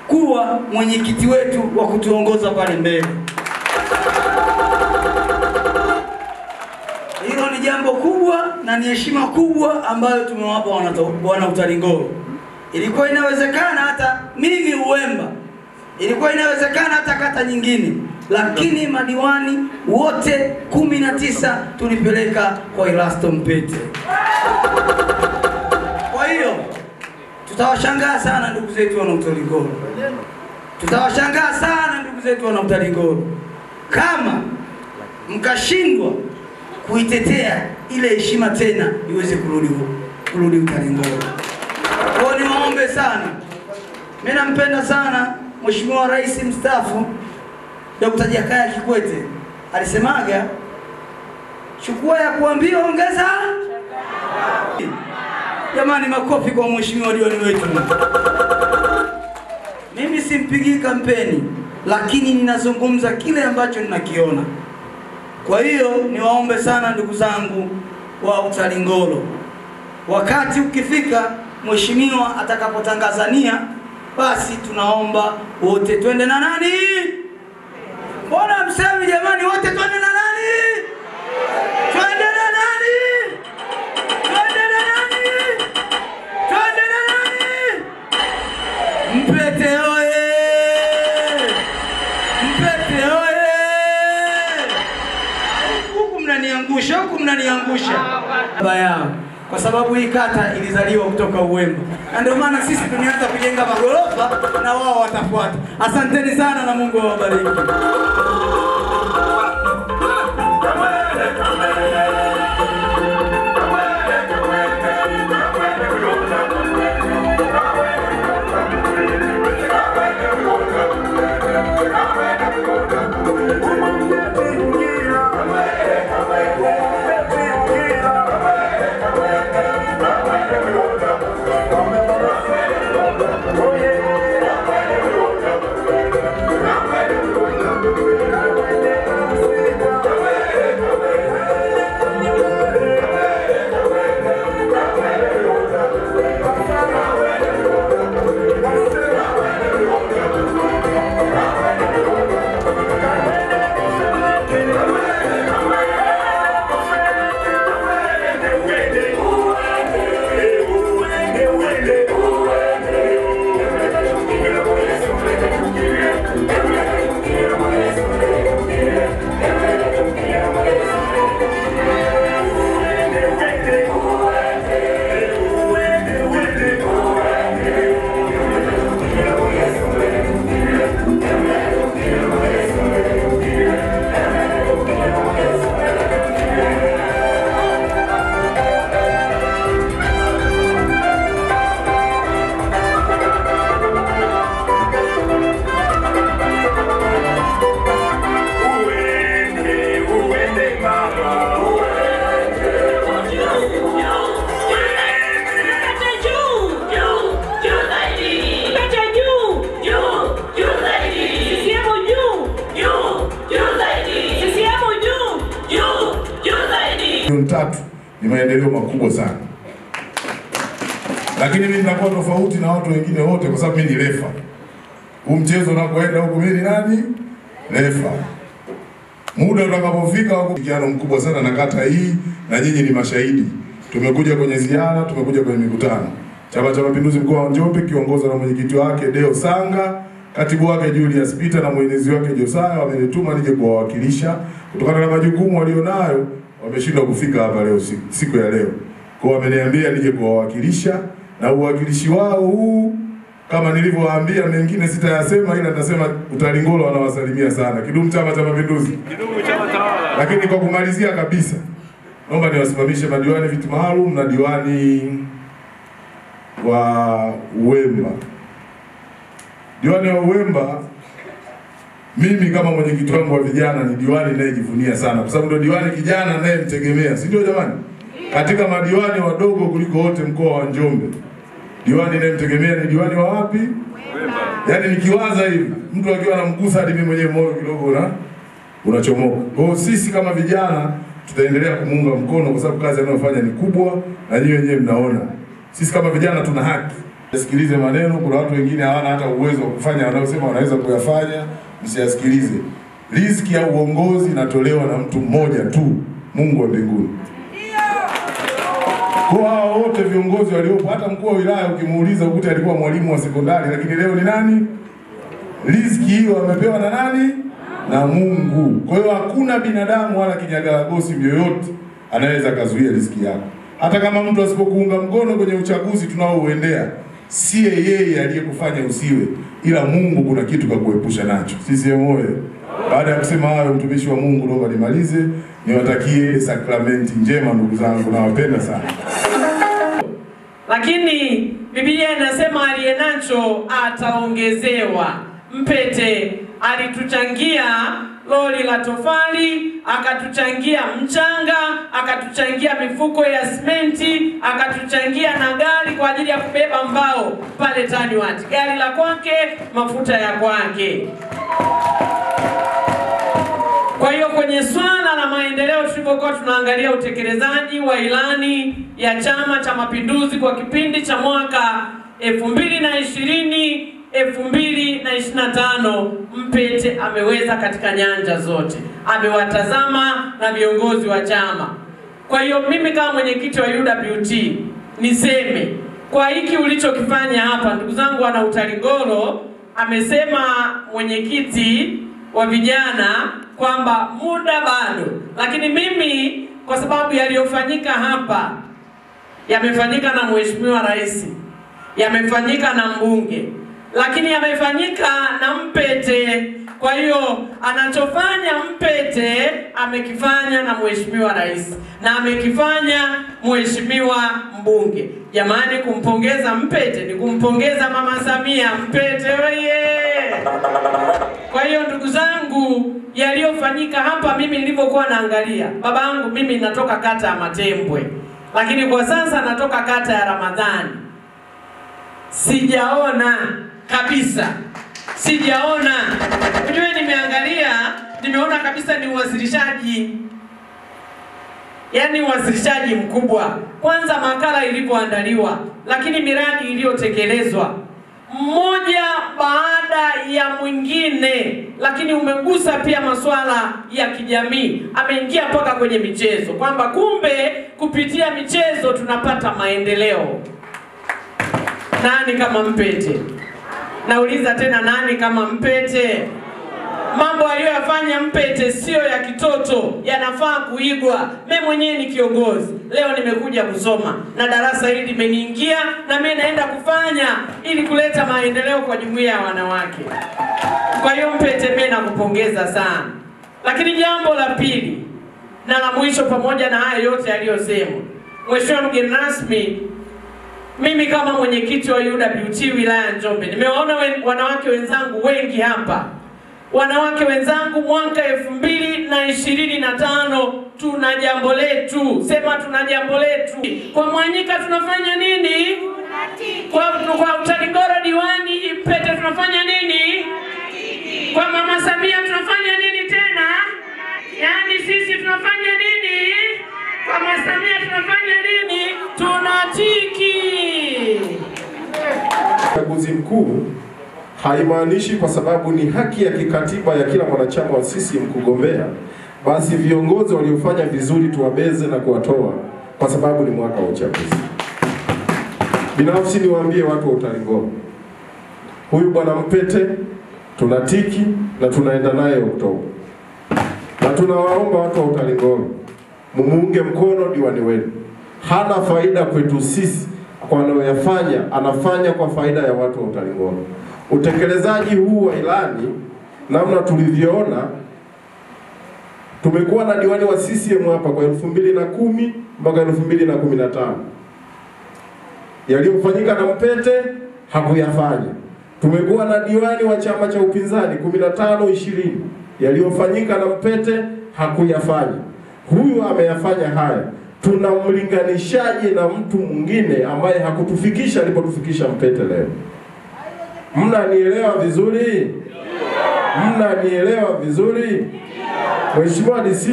kuwa mwenyekiti wetu wa kutuongoza pale mbele. Hilo ni jambo kubwa na ni heshima kubwa ambayo tumewapa wana Utalingolo. Ilikuwa inawezekana hata mimi Uwemba, ilikuwa inawezekana hata kata nyingine, lakini madiwani wote 19 tulipeleka kwa Erasto Mpete. Kwa hiyo tutawashangaa sana ndugu zetu wana Utalingolo. Tutawashangaa sana ndugu zetu wana Utalingolo kama mkashindwa kuitetea ile heshima tena iweze kurudi Utalingolo. Kwa hiyo niwaombe sana. Mimi nampenda sana Mheshimiwa Rais mstaafu Dr. Jakaya Kikwete. Alisemaga chukua ya kuambia ongeza. Jamani makofi kwa mheshimiwa diwani wetu. Mimi simpigii kampeni, lakini ninazungumza kile ambacho ninakiona. Kwa hiyo niwaombe sana ndugu zangu wa Utalingolo. Wakati ukifika mheshimiwa atakapotangazania, basi tunaomba wote twende na nani? Mbona msemi jamani, wote twende na nani? Twende na nani? Twende na nani? Twende na nani? Mpete oye! Mpete oye! Huku mnaniangusha, huku mnaniangusha. Baya. Kwa sababu hii kata ilizaliwa kutoka Uwemba. Na ndio maana sisi tumeanza kujenga magorofa na wao watafuata. Asanteni sana na Mungu awabariki. ni maendeleo makubwa sana. Lakini mimi ninakuwa tofauti na watu wengine wote kwa sababu mimi ni refa. Huu mchezo unakoenda huko mimi ni nani? Refa. Muda utakapofika wako ushirikiano mkubwa sana na kata hii na nyinyi ni mashahidi. Tumekuja kwenye ziara, tumekuja kwenye mikutano. Chama cha Mapinduzi mkoa wa Njombe kiongozwa na mwenyekiti wake Deo Sanga, katibu wake Julius Peter na mwenezi wake Josaya wamenituma nije kuwawakilisha. Kutokana na majukumu walionayo, wameshindwa kufika hapa leo siku ya leo. Kwa wameniambia nije kuwawakilisha na uwakilishi wao huu kama nilivyowaambia mengine sitayasema ila nitasema Utalingolo wanawasalimia sana. Kidumu Chama cha Mapinduzi. Kidumu chama tawala. Lakini kwa kumalizia kabisa, naomba niwasimamishe madiwani viti maalum na diwani wa Uwemba. Diwani wa Uwemba, mimi kama mwenyekiti wangu wa vijana ni diwani ninayejivunia sana kwa sababu ndio diwani kijana ninayemtegemea, si ndio jamani? Katika madiwani wadogo kuliko wote mkoa wa Njombe, diwani ninayemtegemea ni diwani wa wapi? Uwemba. Yaani nikiwaza hivi, mtu akiwa anamgusa hadi mimi mwenyewe moyo kidogo unachomoka. Kwa hiyo sisi kama vijana tutaendelea kumuunga mkono kwa sababu kazi anayofanya ni kubwa na nyinyi wenyewe mnaona. Sisi kama vijana tuna haki. Sikilize maneno, kuna watu wengine hawana hata uwezo wa kufanya wanayosema wanaweza kuyafanya, msiyasikilize. Riziki ya uongozi inatolewa na mtu mmoja tu, Mungu wa mbinguni. Kwa hao wote viongozi waliopo, hata mkuu wa wilaya ukimuuliza ukute alikuwa mwalimu wa sekondari, lakini leo ni nani? Riziki hiyo amepewa na nani? Na Mungu. Kwa hiyo hakuna binadamu wala kinyagalagosi yoyote anaweza kazuia riziki yako. Hata kama mtu asipokuunga mkono kwenye uchaguzi tunaouendea, siye yeye aliyekufanya usiwe, ila Mungu kuna kitu kakuepusha nacho. Sisi moyo. Baada ya kusema hayo, mtumishi wa Mungu, naomba nimalize, niwatakie sakramenti njema ndugu zangu, nawapenda sana. Lakini Biblia inasema aliyenacho ataongezewa. Mpete alituchangia lori la tofali, akatuchangia mchanga, akatuchangia mifuko ya simenti, akatuchangia na gari kwa ajili ya kubeba mbao pale Taniwati. Gari la kwake, mafuta ya kwake. Kwa hiyo kwenye swala la maendeleo tulipokuwa tunaangalia utekelezaji wa ilani ya Chama cha Mapinduzi kwa kipindi cha mwaka 2020-2025, Mpete ameweza katika nyanja zote. Amewatazama na viongozi wa chama. Kwa hiyo mimi kama mwenyekiti wa UWT niseme kwa hiki ulichokifanya hapa, ndugu zangu wana Utalingolo, amesema mwenyekiti wa vijana kwamba muda bado, lakini mimi kwa sababu yaliyofanyika hapa yamefanyika na Mheshimiwa Rais, yamefanyika na mbunge, lakini yamefanyika na Mpete. Kwa hiyo anachofanya Mpete amekifanya na Mheshimiwa Rais na amekifanya Mheshimiwa mbunge. Jamani, kumpongeza Mpete ni kumpongeza Mama Samia. Mpete oye! Kwa hiyo ndugu zangu, yaliyofanyika hapa mimi nilipokuwa naangalia, babangu mimi natoka kata ya Matembwe, lakini kwa sasa natoka kata ya Ramadhani. Sijaona kabisa, sijaona. Unajua, nimeangalia, nimeona kabisa ni uwasilishaji, yaani uwasilishaji mkubwa. Kwanza makala ilipoandaliwa, lakini miradi iliyotekelezwa mmoja baada ya mwingine, lakini umegusa pia masuala ya kijamii. Ameingia mpaka kwenye michezo, kwamba kumbe kupitia michezo tunapata maendeleo. Nani kama Mpete? Nauliza tena, nani kama Mpete? Mambo aliyoyafanya Mpete sio ya kitoto, yanafaa kuigwa. Mimi mwenyewe ni kiongozi, leo nimekuja kusoma na darasa hili limeniingia na mimi naenda kufanya ili kuleta maendeleo kwa jumuiya ya wanawake. Kwa hiyo Mpete, mimi nakupongeza sana. Lakini jambo la pili na la mwisho, pamoja na haya yote yaliyosemwa, Mheshimiwa mgeni rasmi, mimi kama mwenyekiti wa UWT wilaya Njombe, nimewaona wanawake wenzangu wengi hapa. Wanawake wenzangu, mwaka 2025 tuna jambo letu. Sema tuna jambo letu. Kwa Mwanyika tunafanya nini? Kwa Utalingolo diwani Mpete tunafanya nini? Kwa Mama Samia tunafanya nini tena? Yaani sisi tunafanya nini? Kwa Mama Samia tunafanya nini? Tunatiki. Uchaguzi mkuu haimaanishi kwa sababu ni haki ya kikatiba ya kila mwanachama wa CCM kugombea, basi viongozi waliofanya vizuri tuwabeze na kuwatoa kwa sababu ni mwaka wa uchaguzi. Binafsi niwaambie watu wa Utalingolo, huyu bwana Mpete tunatiki na tunaenda naye Oktoba. Na tunawaomba watu wa Utalingolo, mumuunge mkono diwani wenu. Hana faida kwetu sisi kwa anayoyafanya, anafanya kwa faida ya watu wa Utalingolo. Utekelezaji huu wa ilani namna tulivyoona, tumekuwa na diwani wa CCM hapa kwa 2010 mpaka 2015. Yaliyofanyika na Mpete hakuyafanya. Tumekuwa na diwani wa chama cha upinzani 15-20. Yaliyofanyika na Mpete hakuyafanya. Huyu ameyafanya haya. Tunamlinganishaje na mtu mwingine ambaye hakutufikisha alipotufikisha Mpete leo? Mnanielewa vizuri? Mnanielewa vizuri? Mheshimiwa DC,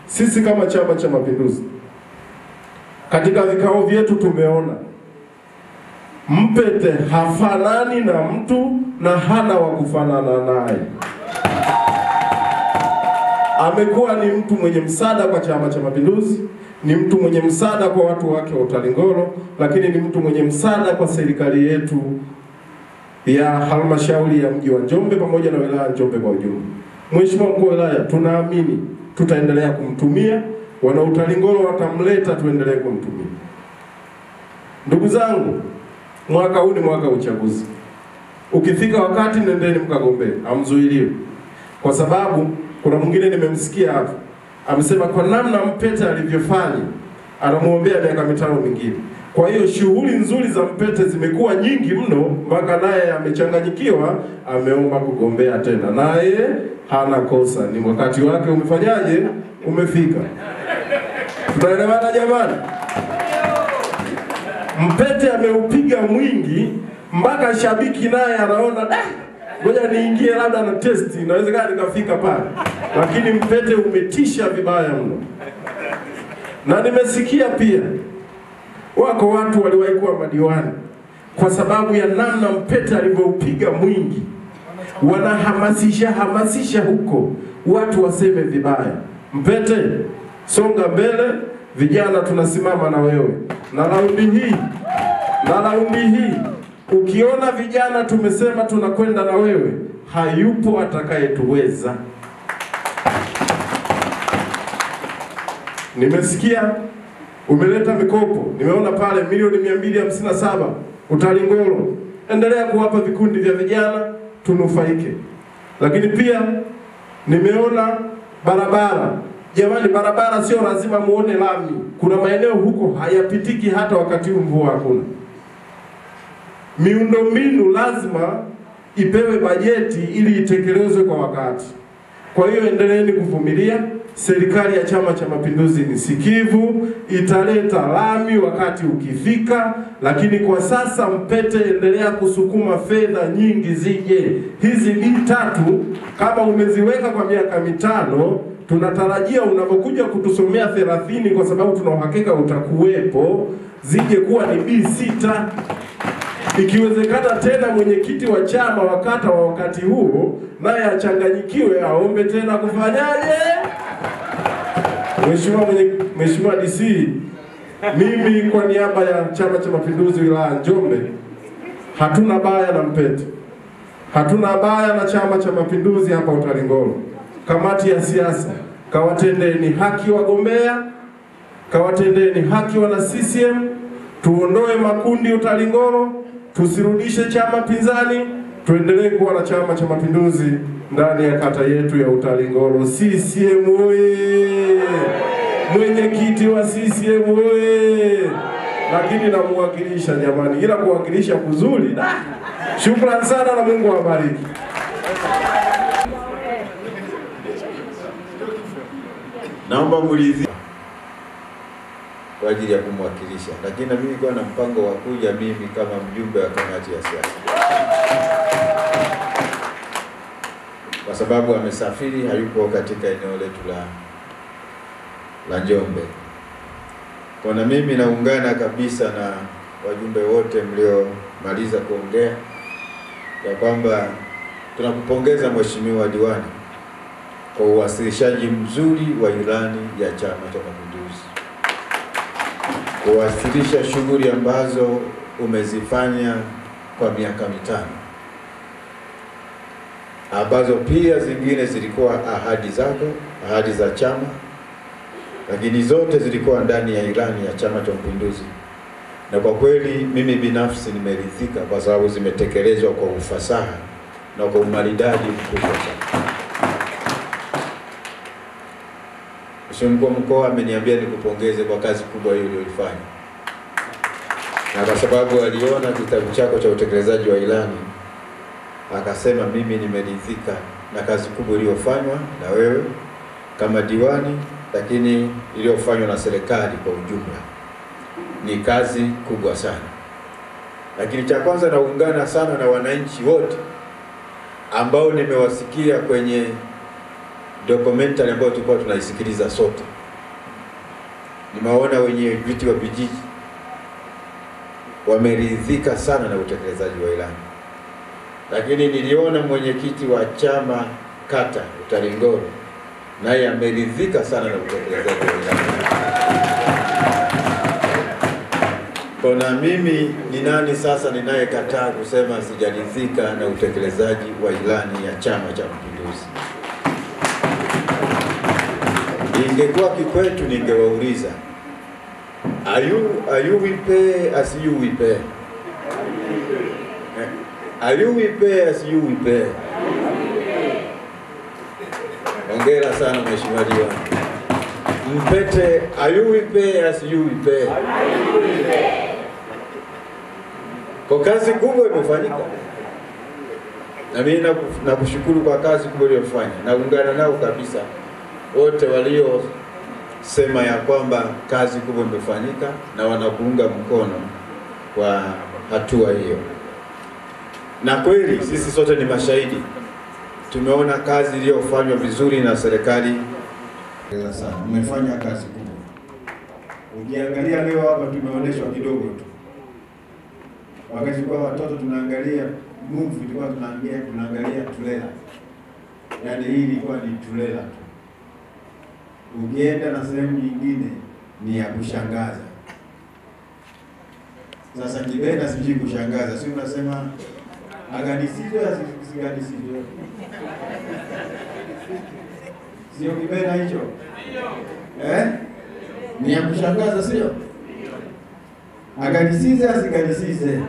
sisi kama Chama cha Mapinduzi katika vikao vyetu tumeona Mpete hafanani na mtu na hana wa kufanana naye. Amekuwa ni mtu mwenye msaada kwa Chama cha Mapinduzi, ni mtu mwenye msaada kwa watu wake wa Utalingolo, lakini ni mtu mwenye msaada kwa serikali yetu ya halmashauri ya mji wa Njombe pamoja na wilaya ya Njombe kwa ujumla. Mheshimiwa mkuu wa wilaya, tunaamini tutaendelea kumtumia, wana Utalingolo watamleta, tuendelee kumtumia. Ndugu zangu, mwaka huu ni mwaka wa uchaguzi. Ukifika wakati nendeni mkagombee, amzuiliwe. Kwa sababu kuna mwingine nimemsikia hapa amesema kwa namna Mpete alivyofanya anamuombea miaka 5 mingine. Kwa hiyo shughuli nzuri za Mpete zimekuwa nyingi mno mpaka naye amechanganyikiwa, ameomba kugombea tena. Naye hana kosa, ni wakati wake umefanyaje? Umefika. Tunaelewana jamani? Mpete ameupiga mwingi mpaka shabiki naye anaona ngoja niingie labda na test, inawezekana nikafika pale. Lakini Mpete umetisha vibaya mno. Na nimesikia pia wako watu waliwahi kuwa madiwani kwa sababu ya namna Mpete alivyoupiga mwingi, wanahamasisha huko watu waseme vibaya. Mpete, songa mbele, vijana tunasimama na wewe. Na raundi hii ukiona vijana tumesema tunakwenda na wewe, hayupo atakayetuweza. Nimesikia umeleta mikopo, nimeona pale milioni 257 Utalingolo. Endelea kuwapa vikundi vya vijana tunufaike. Lakini pia nimeona barabara. Jamani, barabara sio lazima muone lami. Kuna maeneo huko hayapitiki hata wakati mvua hakuna. Miundombinu lazima ipewe bajeti ili itekelezwe kwa wakati. Kwa hiyo endeleeni kuvumilia. Serikali ya Chama cha Mapinduzi ni sikivu, italeta lami wakati ukifika, lakini kwa sasa Mpete endelea kusukuma fedha nyingi zije. Hizi B3 kama umeziweka kwa miaka 5, tunatarajia unapokuja kutusomea 30 kwa sababu tuna uhakika utakuwepo, zije kuwa ni B6. Ikiwezekana tena mwenyekiti wa chama wakata wa wakati huo naye achanganyikiwe, aombe tena kufanyaje? Mheshimiwa DC, mimi kwa niaba ya Chama cha Mapinduzi wilaya Njombe, hatuna baya na Mpete. Hatuna baya na Chama cha Mapinduzi hapa Utalingolo. Kamati ya siasa, kawatendeni haki wagombea, kawatendeni haki wana CCM, tuondoe makundi Utalingolo, tusirudishe chama pinzani, tuendelee kuwa na Chama cha Mapinduzi ndani ya kata yetu ya Utalingolo. CCM oye! Mwenyekiti wa CCM oye! Lakini namuwakilisha jamani, ila kuwakilisha kuzuri. Shukrani sana na Mungu awabariki. Naomba mulizi kwa ajili ya kumwakilisha, lakini na mimi kwa na mpango wa kuja mimi kama mjumbe wa kamati ya siasa, kwa sababu amesafiri, hayupo katika eneo letu la Njombe. Kwa na mimi naungana kabisa na wajumbe wote mliomaliza kuongea ya kwamba tunakupongeza Mheshimiwa Diwani kwa uwasilishaji mzuri wa ilani ya Chama cha Mapinduzi, kuwasilisha shughuli ambazo umezifanya kwa miaka 5, ambazo pia zingine zilikuwa ahadi zako, ahadi za chama, lakini zote zilikuwa ndani ya ilani ya Chama cha Mapinduzi. Na kwa kweli mimi binafsi nimeridhika kwa sababu zimetekelezwa kwa ufasaha na kwa umaridadi mkubwa sana. Mheshimiwa Mkuu wa Mkoa ameniambia nikupongeze kwa kazi kubwa hiyo uliyofanya. Na kwa sababu aliona kitabu chako cha utekelezaji wa ilani, akasema mimi nimeridhika na kazi kubwa iliyofanywa na wewe kama diwani, lakini iliyofanywa na serikali kwa ujumla. Ni kazi kubwa sana. Lakini cha kwanza naungana sana na wananchi wote ambao nimewasikia kwenye documentary ambayo tulikuwa tunaisikiliza sote. Nimeona wenye viti wa vijiji wameridhika sana na utekelezaji wa ilani. Lakini niliona mwenyekiti wa chama kata Utalingolo naye ameridhika sana na utekelezaji wa ilani. Kwa mimi ni nani sasa ninayekataa kusema sijaridhika na utekelezaji wa ilani ya Chama cha Mapinduzi? Ingekuwa kikwetu ningewauliza, are you we pay as you we pay? Are you we pay as you we pay? Hongera sana Mheshimiwa Diwani. Mpete, are you we pay as you we pay? Kwa kazi kubwa imefanyika. Na mimi nakushukuru kwa kazi kubwa uliyofanya. Naungana nao kabisa wote walio sema ya kwamba kazi kubwa imefanyika na wanakuunga mkono kwa hatua hiyo. Na kweli sisi sote ni mashahidi. Tumeona kazi iliyofanywa vizuri na serikali. Sana. Umefanya kazi kubwa. Ukiangalia leo hapa tumeonyeshwa kidogo tu. Wakati kwa watoto tunaangalia movie, tulikuwa tunaangalia trailer. Yaani hii ilikuwa ni trailer tu. Ukienda na sehemu nyingine ni ya kushangaza. Sasa Kibena siji kushangaza, si unasema agadisizo ya sigadisizo. Sio Kibena hicho? Ni ya kushangaza sio? Agadisize asigadisize.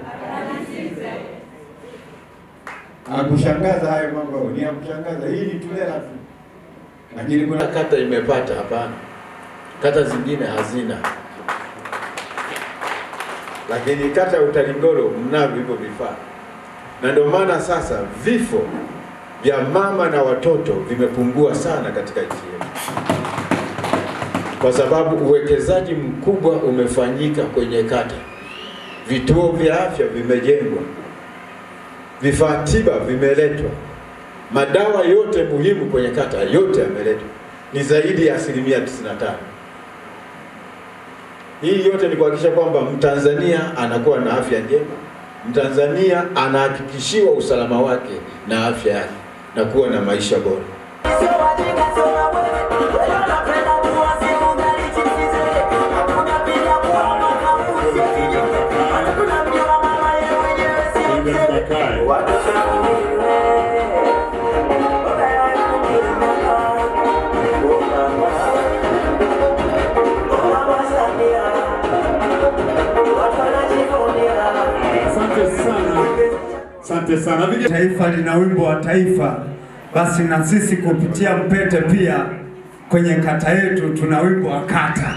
Akushangaza hayo mambo, ni ya kushangaza. Hii ni tulela tu. Lakini kuna kata imepata, hapana. Kata zingine hazina. Lakini kata ya Utalingolo mnavyo hivyo vifaa. Na ndio maana sasa vifo vya mama na watoto vimepungua sana katika nchi yetu. Kwa sababu uwekezaji mkubwa umefanyika kwenye kata. Vituo vya afya vimejengwa. Vifaa tiba vimeletwa. Madawa yote muhimu kwenye kata yote yameletwa. Ni zaidi ya 95%. Hii yote ni kuhakikisha kwamba Mtanzania anakuwa na afya njema. Mtanzania anahakikishiwa usalama wake na afya yake na kuwa na maisha bora. Asante sana. Taifa lina wimbo wa taifa, basi na sisi kupitia Mpete pia kwenye kata yetu tuna wimbo wa kata,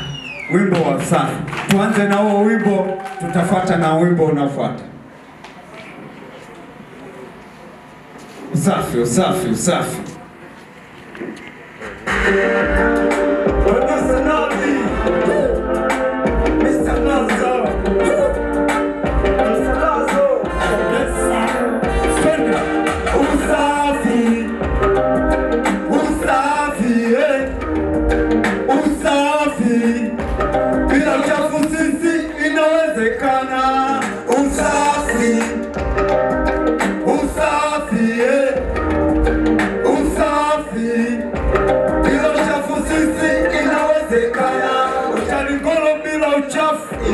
wimbo wa usafi. Tuanze na huo wimbo, tutafuata na wimbo unaofuata. Usafi, usafi, usafi. Usafi, bila uchafu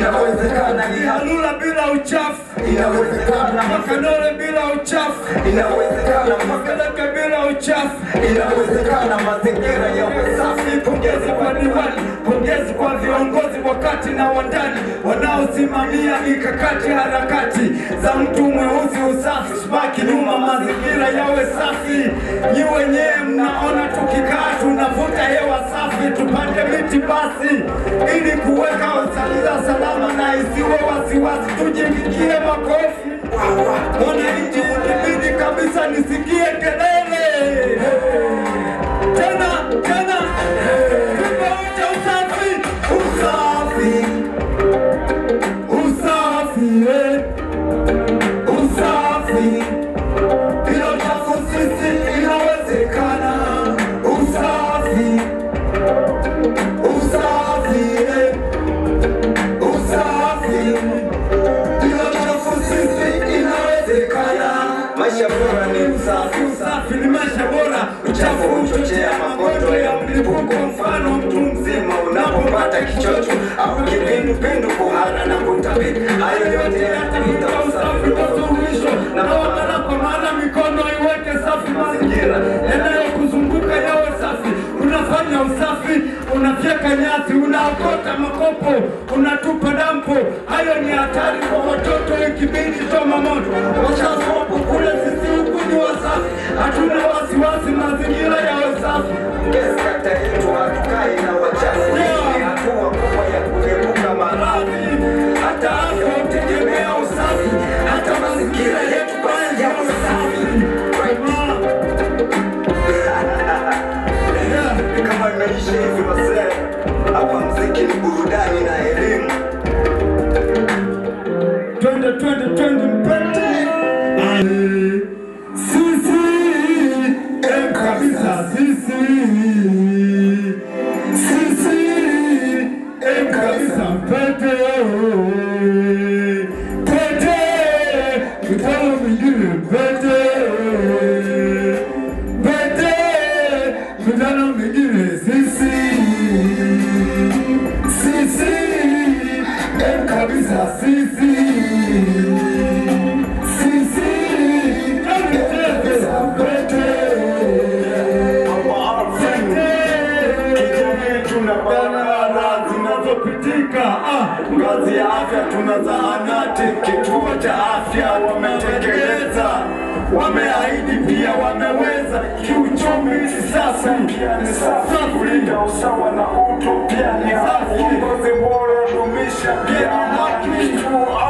inawezekana. Ihalula bila uchafu, inawezekana. Makanole bila uchafu, inawezekana. Makeleke bila uchafu, inawezekana. Mazingira yawe safi. Pongezi kwa diwani, pongezi kwa viongozi wakati na wandani wanaosimamia mikakati harakati za mtu mweusi. Usafi sibaki nyuma, mazingira yawe safi. Nyi wenyewe mnaona tukikaa tunavuta hewa safi. Tupande miti basi ili kuweka usalama salama na isiwe wasiwasi. Tujipigie makofi. Wananchi ikibidi kabisa nisikie kelele. Tena tumeacha usafi. Usafi bila uchafu sisi inawezekana. Usafi bila uchafu sisi inawezekana. Maisha bora ni usafi, usafi ni maisha bora. Uchafu huchochea magonjwa ya mlipuko, mfano mtu mzima unapopata kichocho au kipindupindu, kuhara na kutapika. Hayo yote yataita usafi kwa suluhisho. Na mara kwa mara mikono iweke safi, mazingira yanayokuzunguka yawe safi. Unafanya usafi, unafyeka nyasi, unaokota makopo, unatupa dampo. Hayo ni hatari kwa watoto, ikibidi choma moto. Wachafu wapo kule, sisi huku ni wasafi. Hatuna wasiwasi, mazingira yawe safi. Kata yetu hatukai na wachafu. Ni hatua kubwa ya kuepuka maradhi. Hata afya hutegemea usafi. Hata mazingira yetu basi yawe safi. Kama imeisha hivi wazee, hapa mziki ni burudani na elimu. Twende mpete. Sisi kabisa, sisi kabisa mpete. Mitano mingine mpete. Mitano mingine sisi kabisa, sisi kabisa mpete. Kijamii tuna barabara zinazopitika, ngazi ya afya tuna zahanati, kituo cha afya wametekeleza, wameahidi pia wameweza. Kiuchumi sasa pia ni safi, kulinda usawa na utu pia ni safi. Uongozi bora dumisha pia haki,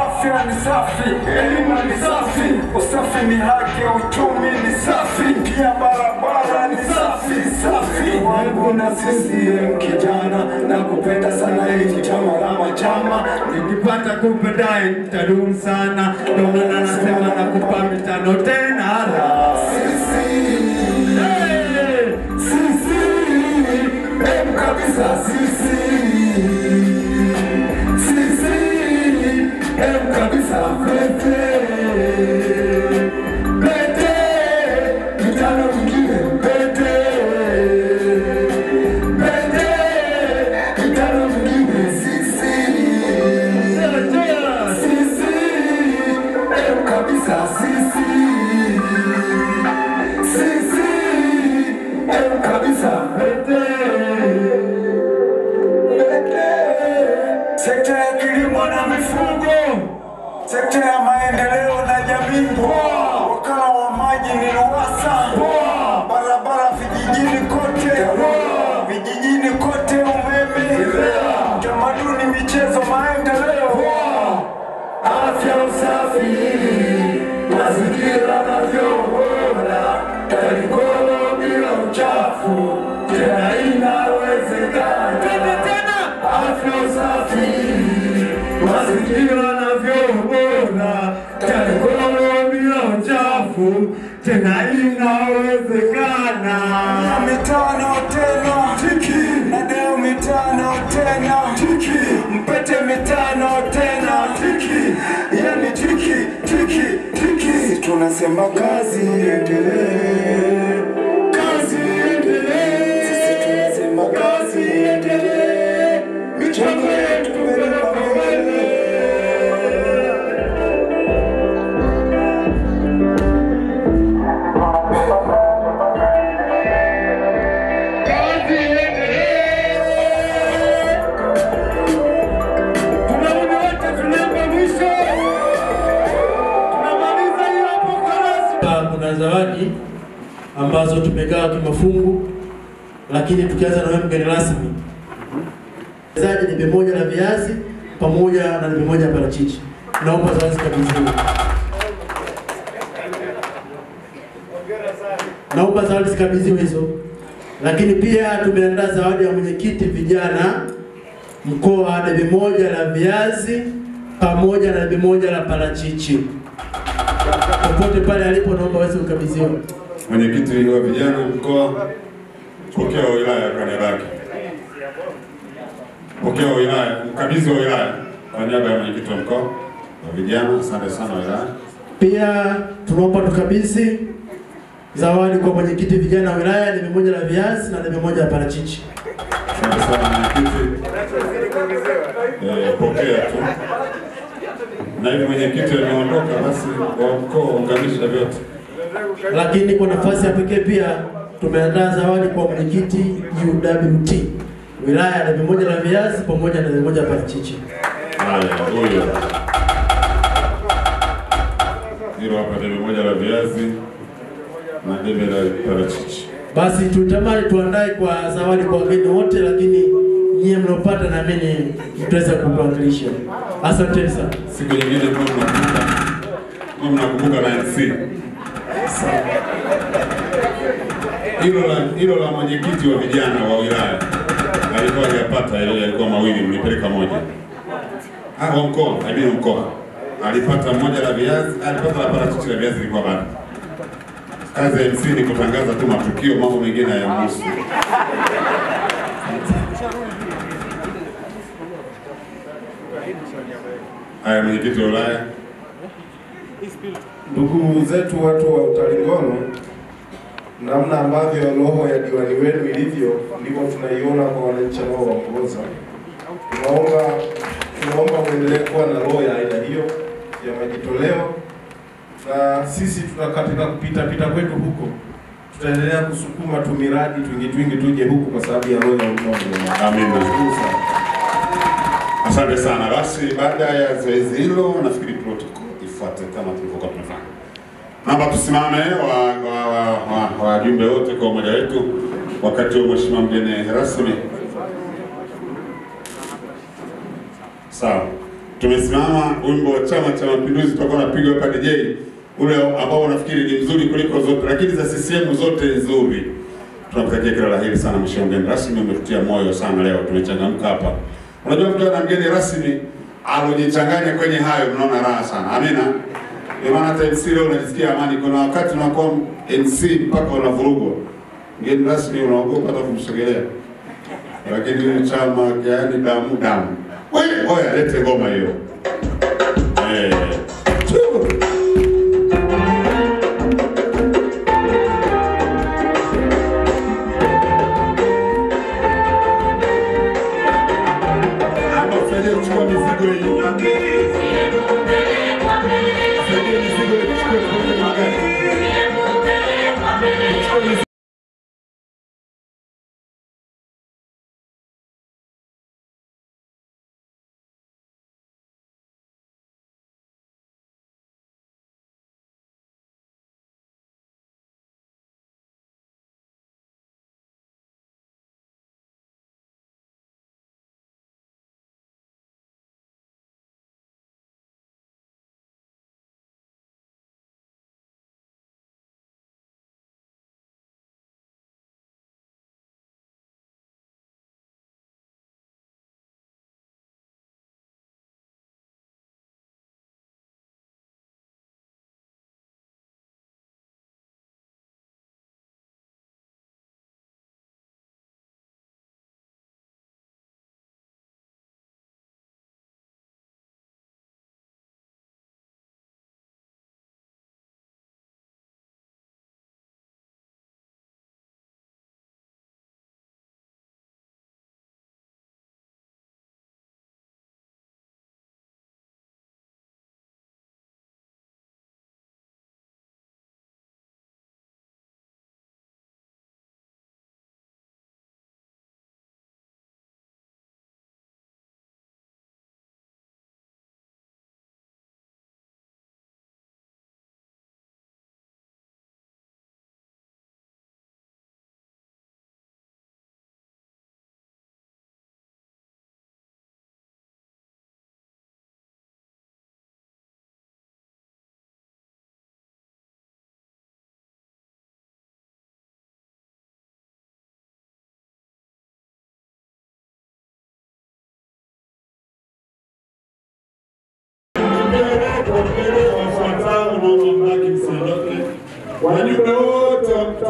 afya ni safi, elimu ni safi, usafi ni haki, uchumi ni safi, pia barabara ni safi. Wangu na CCM kijana, na kupenda sana hili chama la chama. Nikipata kupendaye nitadumu sana, ndio maana nasema nakupa mitano tena. Sisi kabisa, sisi kabisa mpete. Mitano mingine mpete. Mitano mingine sisi kabisa, sisi kabisa mpete. Sekta ya kilimo na mifugo, sekta ya maendeleo na jamii, wakala wa maji ni RUWASA, barabara vijijini kote, umeme, tamaduni, michezo, maendeleo, afya, usafi, mazingira na vyoo bora, TARURA bila uchafu, tena inawezekana. Afya, usafi, mazingira na vyoo bora, TARURA bila uchafu, tena inawezekana. Mitano tena tiki, na leo mitano tena tiki, mpete mitano tena tiki, yani tiki. Tunasema kazi endelee, kazi endelee. Sisi tunasema kazi endelee, michango yetu mbele. ambazo tumegawa kimafungu, lakini tukianza na wewe mgeni rasmi, zaji ni debe moja la viazi pamoja na debe moja ya parachichi. Naomba zawadi zikabidhiwe. Naomba zawadi zikabidhiwe hizo. Lakini pia tumeandaa zawadi ya mwenyekiti vijana mkoa, debe moja la viazi pamoja na debe moja la parachichi. Popote pale alipo, naomba aweze kukabidhiwa. Mwenyekiti wa vijana mkoa, pokea wa wilaya Kaniabaki. Pokea wa wilaya, mkabidhi wa wilaya kwa niaba ya mwenyekiti wa mkoa wa vijana. Asante sana wilaya. Pia tunaomba tukabidhi zawadi kwa mwenyekiti vijana wa wilaya, debe moja la viazi na debe moja la parachichi. Asante sana mwenyekiti. Pokea tu. Na hivi mwenyekiti ameondoka, basi wa mkoa unganisha vyote. Lakini kwa nafasi ya pekee pia tumeandaa zawadi kwa mwenyekiti UWT wilaya, debe moja la viazi pamoja na debe moja la parachichi. Haya, huyo. Hilo hapa debe moja la viazi na debe la parachichi. Basi tutamani tuandae kwa zawadi kwa wageni wote, lakini nyie mnaopata na mimi mtaweza kuwakilisha. Asante sana. Siku nyingine mnakumbuka na NC. Hilo la mwenyekiti wa vijana wa wilaya alikuwa hajapata, yalikuwa mawili, mlipeleka moja. Hapo mkoa alipata moja la viazi, alipata la parachichi, la viazi ilikuwa bado. Kazi ya MC ni kutangaza tu matukio, mambo mengine hayamhusu. Haya, mwenyekiti wa wilaya. Ndugu zetu watu wa Utalingolo, namna ambavyo roho ya diwani wenu ilivyo ndivyo tunaiona kwa wananchi wanaowaongoza. Tunaomba muendelee kuwa na roho ya aina hiyo ya majitoleo, na sisi tutakatika kupita kwetu huko tutaendelea kusukuma tu miradi twingi tuje huku kwa sababu ya roho ya umoja. Amina. Asante sana. Basi baada ya zoezi hilo, nafikiri protocol ifuate kama tulivyokuwa tumefanya. Naomba tusimame wajumbe wote kwa umoja wetu wakati wa mheshimiwa mgeni rasmi. Sawa. Tumesimama, wimbo wa Chama cha Mapinduzi tutakuwa napiga hapa DJ, ule ambao nafikiri ni mzuri kuliko zote, lakini za CCM zote nzuri. Tunakutakia kila laheri sana mheshimiwa mgeni rasmi, umetutia moyo sana leo, tumechangamka hapa. Unajua mtu ana mgeni rasmi alojichanganya kwenye hayo, mnaona raha sana. Amina. Ndio maana hata MC leo unajisikia amani. Kuna wakati unakuwa MC mpaka unavurugwa. Mgeni rasmi unaogopa hata kumsogelea. Lakini yule chama yaani damu. Wewe lete ngoma hiyo.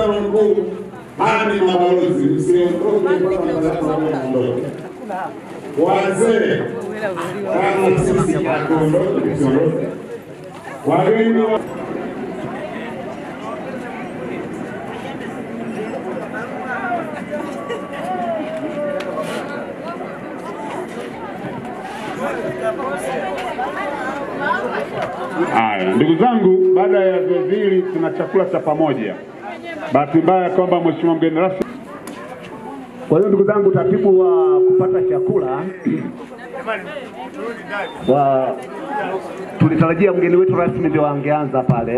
mkutano mkuu, hadi mabalozi, msiondoke mpaka madarasa yaondoke. Wazee kama sisi hatuondoke, msiondoke. Wageni Haya, ndugu zangu, baada ya zoezi hili tuna chakula cha pamoja. Bahati mbaya kwamba mheshimiwa mgeni rasmi. Kwa hiyo ndugu zangu, taratibu wa kupata chakula tulitarajia mgeni wetu rasmi ndio angeanza pale.